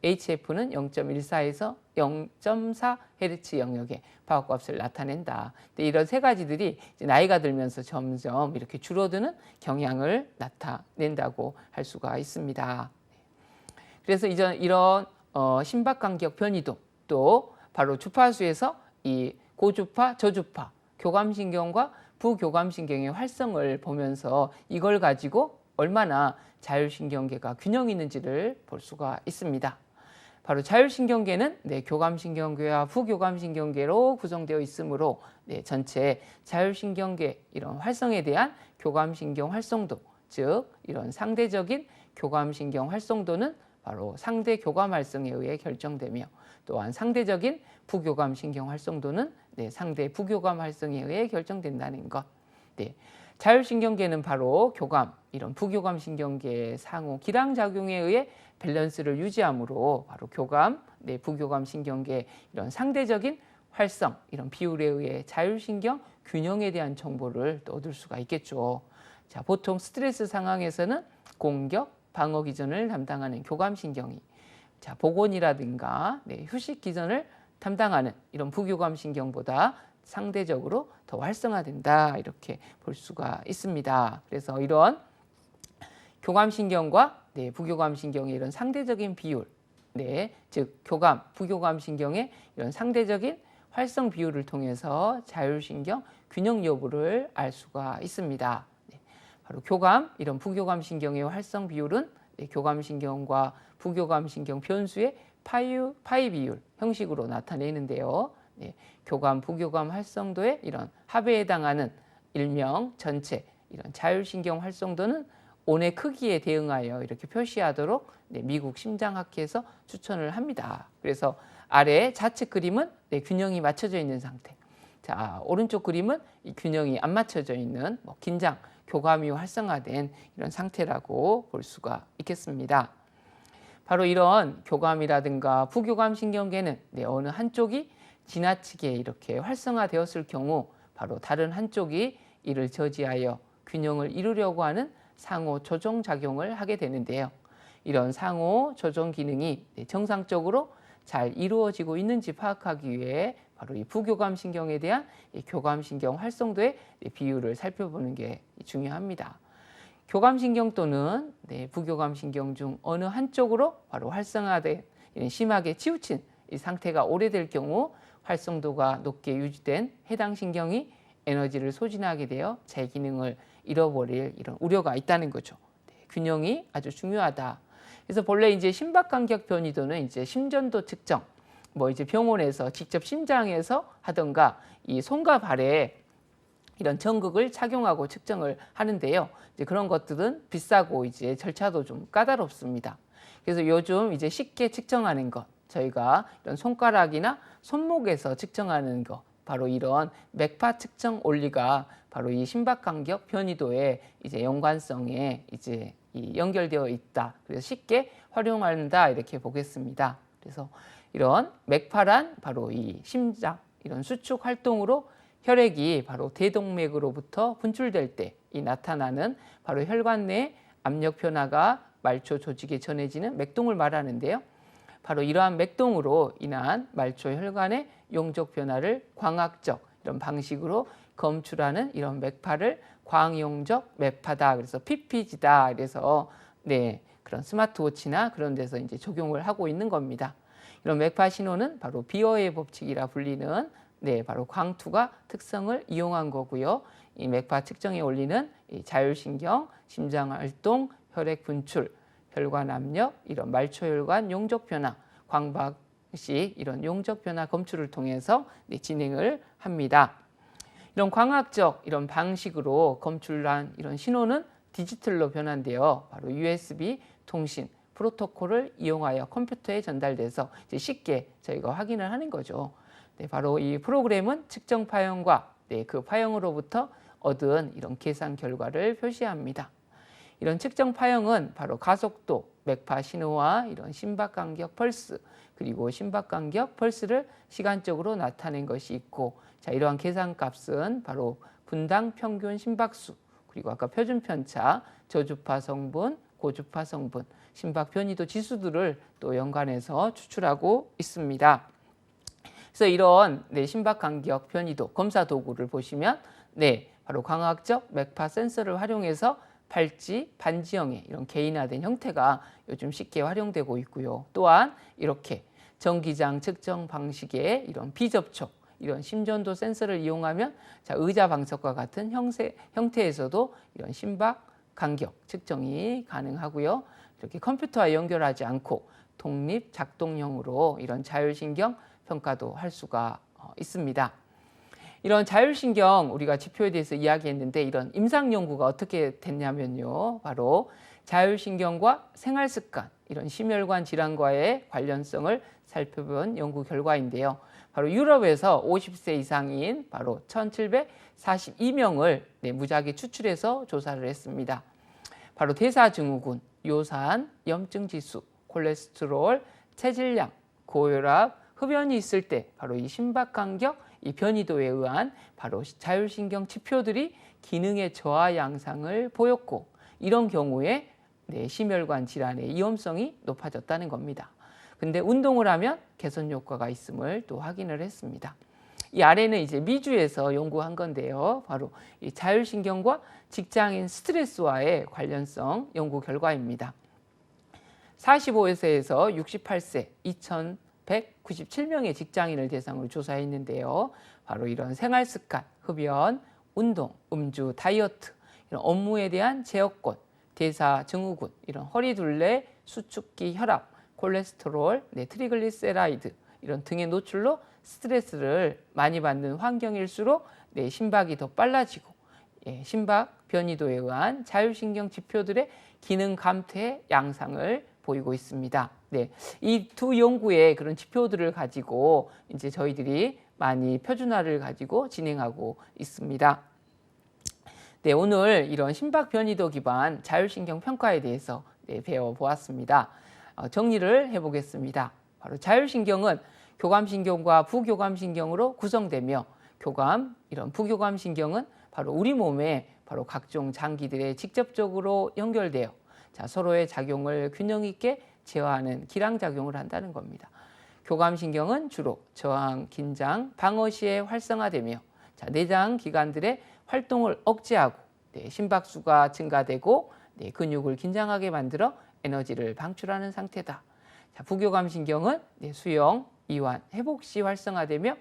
HF는 0.14에서 0.4Hz 영역의 파워값을 나타낸다. 이런 세 가지들이 이제 나이가 들면서 점점 이렇게 줄어드는 경향을 나타낸다고 할 수가 있습니다. 그래서 이런 심박간격 변이도 또 바로 주파수에서 이 고주파, 저주파, 교감신경과 부교감신경의 활성을 보면서 이걸 가지고 얼마나 자율신경계가 균형 있는지를 볼 수가 있습니다. 바로 자율신경계는 교감신경계와 부교감신경계로 구성되어 있으므로 전체 자율신경계 이런 활성에 대한 교감신경 활성도, 즉 이런 상대적인 교감신경 활성도는 바로 상대 교감 활성에 의해 결정되며, 또한 상대적인 부교감신경 활성도는 상대 부교감 활성에 의해 결정된다는 것. 자율신경계는 바로 교감, 이런 부교감신경계의 상호 기량작용에 의해 밸런스를 유지하므로 바로 교감, 부교감신경계 이런 상대적인 활성, 이런 비율에 의해 자율신경 균형에 대한 정보를 또 얻을 수가 있겠죠. 자, 보통 스트레스 상황에서는 공격, 방어 기전을 담당하는 교감신경이, 자, 복원이라든가 휴식 기전을 담당하는 이런 부교감신경보다 상대적으로 더 활성화된다, 이렇게 볼 수가 있습니다. 그래서 이런 교감신경과 부교감신경의 이런 상대적인 비율, 즉 교감, 부교감신경의 이런 상대적인 활성 비율을 통해서 자율신경 균형 여부를 알 수가 있습니다. 바로 교감, 이런 부교감신경의 활성 비율은 교감신경과 부교감신경 변수의 파이 비율 형식으로 나타내는데요. 교감, 부교감 활성도의 이런 합에 해당하는 일명 전체 이런 자율신경 활성도는 온의 크기에 대응하여 이렇게 표시하도록 미국 심장학회에서 추천을 합니다. 그래서 아래 좌측 그림은 균형이 맞춰져 있는 상태. 자, 오른쪽 그림은 이 균형이 안 맞춰져 있는 긴장, 교감이 활성화된 이런 상태라고 볼 수가 있겠습니다. 바로 이런 교감이라든가 부교감 신경계는 어느 한쪽이 지나치게 이렇게 활성화되었을 경우 바로 다른 한쪽이 이를 저지하여 균형을 이루려고 하는 상호 조정 작용을 하게 되는데요. 이런 상호 조정 기능이 정상적으로 잘 이루어지고 있는지 파악하기 위해 바로 이 부교감 신경에 대한 교감 신경 활성도의 비율을 살펴보는 게 중요합니다. 교감 신경 또는 부교감 신경 중 어느 한쪽으로 바로 활성화된 심하게 치우친 이 상태가 오래될 경우 활성도가 높게 유지된 해당 신경이 에너지를 소진하게 되어 제 기능을 잃어버릴 이런 우려가 있다는 거죠. 균형이 아주 중요하다. 그래서 본래 이제 심박간격 변이도는 이제 심전도 측정, 이제 병원에서 직접 심장에서 하던가 이 손과 발에 이런 전극을 착용하고 측정을 하는데요. 이제 그런 것들은 비싸고 이제 절차도 좀 까다롭습니다. 그래서 요즘 이제 쉽게 측정하는 것, 저희가 이런 손가락이나 손목에서 측정하는 것, 바로 이런 맥파 측정 원리가 바로 이 심박간격 변이도의 이제 연관성에 이제 연결되어 있다. 그래서 쉽게 활용한다, 이렇게 보겠습니다. 그래서 이런 맥파란 바로 이 심장 이런 수축 활동으로 혈액이 바로 대동맥으로부터 분출될 때 이 나타나는 바로 혈관 내 압력 변화가 말초 조직에 전해지는 맥동을 말하는데요. 바로 이러한 맥동으로 인한 말초 혈관의 용적 변화를 광학적 이런 방식으로 검출하는 이런 맥파를 광용적 맥파다. 그래서 PPG다. 그래서 그런 스마트워치나 그런 데서 이제 적용을 하고 있는 겁니다. 이런 맥파 신호는 바로 비어의 법칙이라 불리는 바로 광투가 특성을 이용한 거고요. 이 맥파 측정에 올리는 이 자율신경, 심장활동, 혈액 분출, 혈관 압력, 이런 말초혈관 용적 변화, 광박식 이런 용적 변화 검출을 통해서 진행을 합니다. 이런 광학적 이런 방식으로 검출한 이런 신호는 디지털로 변환되어 바로 USB 통신 프로토콜을 이용하여 컴퓨터에 전달돼서 이제 쉽게 저희가 확인을 하는 거죠. 바로 이 프로그램은 측정 파형과 그 파형으로부터 얻은 이런 계산 결과를 표시합니다. 이런 측정 파형은 바로 가속도, 맥파 신호와 이런 심박간격 펄스, 그리고 심박간격 펄스를 시간적으로 나타낸 것이 있고, 자, 이러한 계산값은 바로 분당 평균 심박수, 그리고 아까 표준 편차, 저주파 성분, 고주파 성분, 심박 변이도 지수들을 또 연관해서 추출하고 있습니다. 그래서 이런 심박간격 변이도 검사 도구를 보시면 바로 광학적 맥파 센서를 활용해서 팔찌, 반지형의 이런 개인화된 형태가 요즘 쉽게 활용되고 있고요. 또한 이렇게 전기장 측정 방식의 이런 비접촉, 이런 심전도 센서를 이용하면 의자 방석과 같은 형태에서도 이런 심박 간격 측정이 가능하고요. 이렇게 컴퓨터와 연결하지 않고 독립 작동형으로 이런 자율신경 평가도 할 수가 있습니다. 이런 자율신경 우리가 지표에 대해서 이야기했는데 이런 임상 연구가 어떻게 됐냐면요. 바로 자율신경과 생활습관, 이런 심혈관 질환과의 관련성을 살펴본 연구 결과인데요. 바로 유럽에서 50세 이상인 바로 1742명을 무작위 추출해서 조사를 했습니다. 바로 대사증후군, 요산, 염증지수, 콜레스테롤, 체질량, 고혈압, 흡연이 있을 때 바로 이 심박간격, 이 변이도에 의한 바로 자율신경 지표들이 기능의 저하 양상을 보였고 이런 경우에 심혈관 질환의 위험성이 높아졌다는 겁니다. 근데 운동을 하면 개선 효과가 있음을 또 확인을 했습니다. 이 아래는 이제 미주에서 연구한 건데요. 바로 이 자율신경과 직장인 스트레스와의 관련성 연구 결과입니다. 45세에서 68세 2,197명의 직장인을 대상으로 조사했는데요. 바로 이런 생활습관, 흡연, 운동, 음주, 다이어트, 이런 업무에 대한 제어권, 대사증후군, 이런 허리둘레, 수축기 혈압, 콜레스테롤, 트리글리세라이드 이런 등의 노출로 스트레스를 많이 받는 환경일수록 심박이 더 빨라지고 심박 변이도에 의한 자율신경 지표들의 기능 감퇴 양상을 보이고 있습니다. 이 두 연구의 그런 지표들을 가지고 이제 저희들이 많이 표준화를 가지고 진행하고 있습니다. 오늘 이런 심박 변이도 기반 자율신경 평가에 대해서 배워보았습니다. 정리를 해보겠습니다. 바로 자율신경은 교감신경과 부교감신경으로 구성되며 이런 부교감신경은 바로 우리 몸에 바로 각종 장기들에 직접적으로 연결되어 서로의 작용을 균형 있게 제어하는 기량작용을 한다는 겁니다. 교감신경은 주로 저항, 긴장, 방어 시에 활성화되며 내장 기관들의 활동을 억제하고 심박수가 증가되고 근육을 긴장하게 만들어 에너지를 방출하는 상태다. 부교감신경은 수용, 이완, 회복 시 활성화되며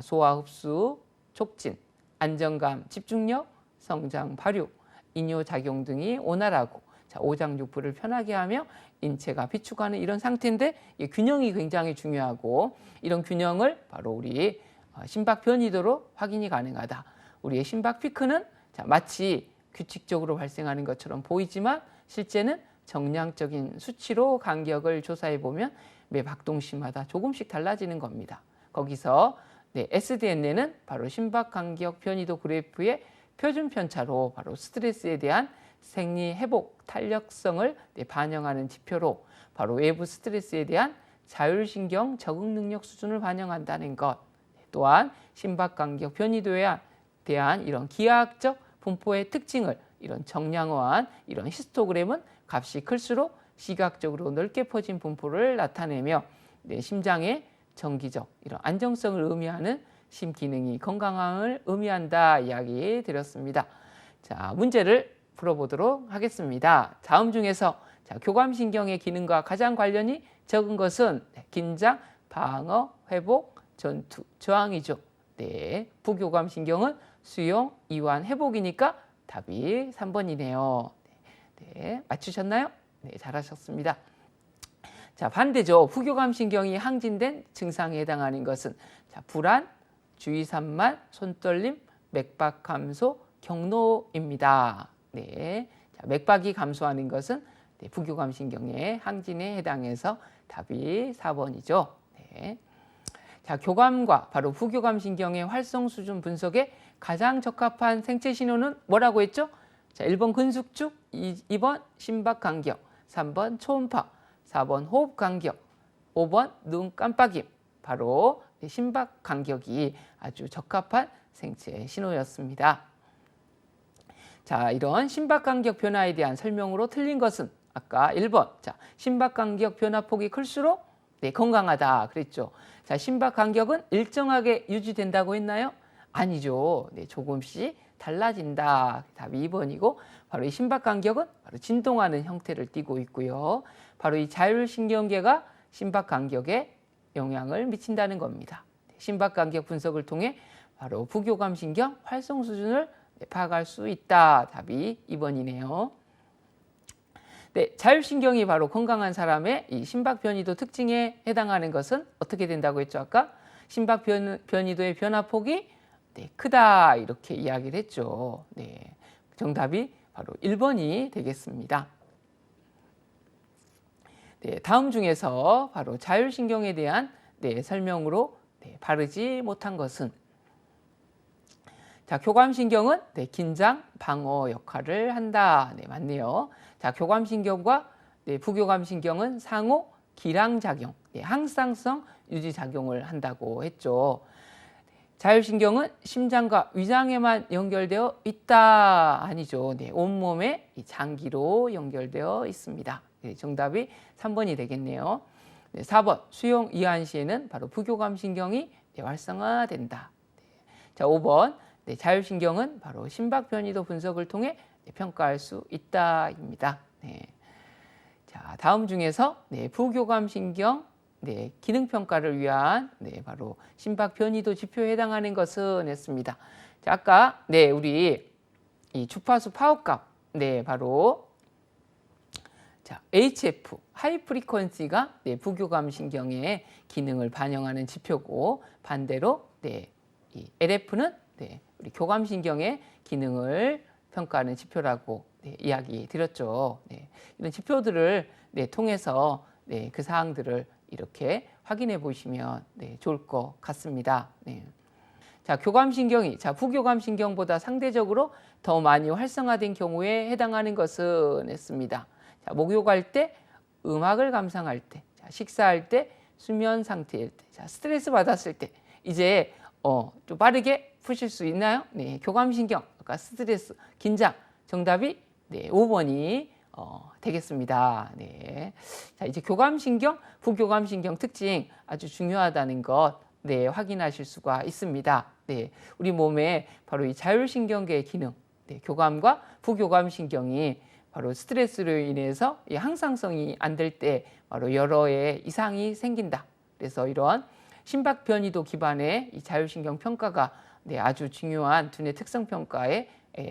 소화 흡수, 촉진, 안정감, 집중력, 성장, 발육, 이뇨작용 등이 원활하고 오장육부를 편하게 하며 인체가 비축하는 이런 상태인데 균형이 굉장히 중요하고 이런 균형을 바로 우리 심박 변이도로 확인이 가능하다. 우리의 심박 피크는 마치 규칙적으로 발생하는 것처럼 보이지만 실제는 정량적인 수치로 간격을 조사해 보면 매 박동시마다 조금씩 달라지는 겁니다. 거기서 SDN에는 바로 심박 간격 변이도 그래프의 표준 편차로 바로 스트레스에 대한 생리 회복 탄력성을 반영하는 지표로 바로 외부 스트레스에 대한 자율신경 적응 능력 수준을 반영한다는 것, 또한 심박 간격 변이도에 대한 이런 기하학적 분포의 특징을 이런 정량화한 이런 히스토그램은 값이 클수록 시각적으로 넓게 퍼진 분포를 나타내며 심장의 정기적 이런 안정성을 의미하는 심기능이 건강함을 의미한다 이야기 드렸습니다. 문제를 풀어보도록 하겠습니다. 다음 중에서 교감신경의 기능과 가장 관련이 적은 것은 긴장, 방어, 회복, 전투, 저항이죠. 부교감신경은 수용, 이완, 회복이니까 답이 3번이네요. 맞추셨나요? 잘하셨습니다. 반대죠. 부교감신경이 항진된 증상에 해당하는 것은 불안, 주의산만, 손떨림, 맥박 감소, 경노입니다. 맥박이 감소하는 것은 부교감신경의 항진에 해당해서 답이 4번이죠. 교감과 바로 부교감신경의 활성 수준 분석에 가장 적합한 생체 신호는 뭐라고 했죠? 1번 근숙축, 2번 심박간격, 3번 초음파, 4번 호흡간격, 5번 눈 깜빡임. 바로 심박간격이 아주 적합한 생체 신호였습니다. 이런 심박간격 변화에 대한 설명으로 틀린 것은 아까 1번. 심박간격 변화폭이 클수록 건강하다 그랬죠. 심박간격은 일정하게 유지된다고 했나요? 아니죠. 조금씩 달라진다. 답이 2번이고 바로 이 심박간격은 바로 진동하는 형태를 띠고 있고요. 바로 이 자율신경계가 심박간격에 영향을 미친다는 겁니다. 심박간격 분석을 통해 바로 부교감신경 활성 수준을 파악할 수 있다. 답이 2번이네요. 네, 자율신경이 바로 건강한 사람의 이 심박변이도 특징에 해당하는 것은 어떻게 된다고 했죠? 아까 심박변이도의 변화폭이 네, 크다 이렇게 이야기를 했죠. 네, 정답이 바로 1번이 되겠습니다. 네, 다음 중에서 바로 자율신경에 대한 네, 설명으로 네, 바르지 못한 것은 자, 교감신경은 네, 긴장, 방어 역할을 한다. 네, 맞네요. 자, 교감신경과 네, 부교감신경은 상호 기량작용, 네, 항상성 유지작용을 한다고 했죠. 자율신경은 심장과 위장에만 연결되어 있다. 아니죠. 네, 온몸의 장기로 연결되어 있습니다. 네, 정답이 3번이 되겠네요. 네, 4번 수용 이완 시에는 바로 부교감신경이 네, 활성화된다. 네, 자, 5번 네, 자율신경은 바로 심박변이도 분석을 통해 네, 평가할 수 있다입니다. 네. 자, 다음 중에서 네, 부교감신경 네, 기능평가를 위한 네, 바로 심박변이도 지표에 해당하는 것은 했습니다. 자, 아까 네, 우리 이 주파수 파워값 네, 바로 자, HF 하이 프리퀀시가 네, 부교감신경의 기능을 반영하는 지표고 반대로 네, 이 LF는 네, 우리 교감신경의 기능을 평가하는 지표라고 네, 이야기 드렸죠. 네, 이런 지표들을 네, 통해서 네, 그 사항들을 이렇게 확인해 보시면 네, 좋을 것 같습니다. 네. 자, 교감신경이 자, 부교감신경보다 상대적으로 더 많이 활성화된 경우에 해당하는 것은 했습니다. 자, 목욕할 때, 음악을 감상할 때, 자, 식사할 때, 수면 상태일 때, 자, 스트레스 받았을 때 이제 좀 빠르게 푸실 수 있나요? 네, 교감신경, 아까 스트레스, 긴장, 정답이 네, 5번이 되겠습니다. 네. 자, 이제 교감신경, 부교감신경 특징 아주 중요하다는 것 네, 확인하실 수가 있습니다. 네, 우리 몸에 바로 이 자율신경계의 기능, 네, 교감과 부교감신경이 바로 스트레스로 인해서 이 항상성이 안 될 때 바로 여러의 이상이 생긴다. 그래서 이런 심박변이도 기반의 이 자율신경 평가가 네, 아주 중요한 두뇌 특성 평가의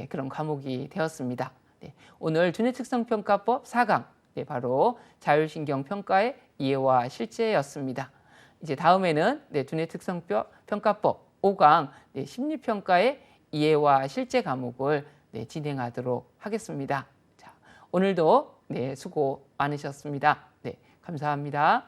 그런 과목이 되었습니다. 네, 오늘 두뇌 특성 평가법 4강 네, 바로 자율신경 평가의 이해와 실제였습니다. 이제 다음에는 네, 두뇌 특성 평가법 5강 네, 심리평가의 이해와 실제 과목을 네, 진행하도록 하겠습니다. 자, 오늘도 네, 수고 많으셨습니다. 네, 감사합니다.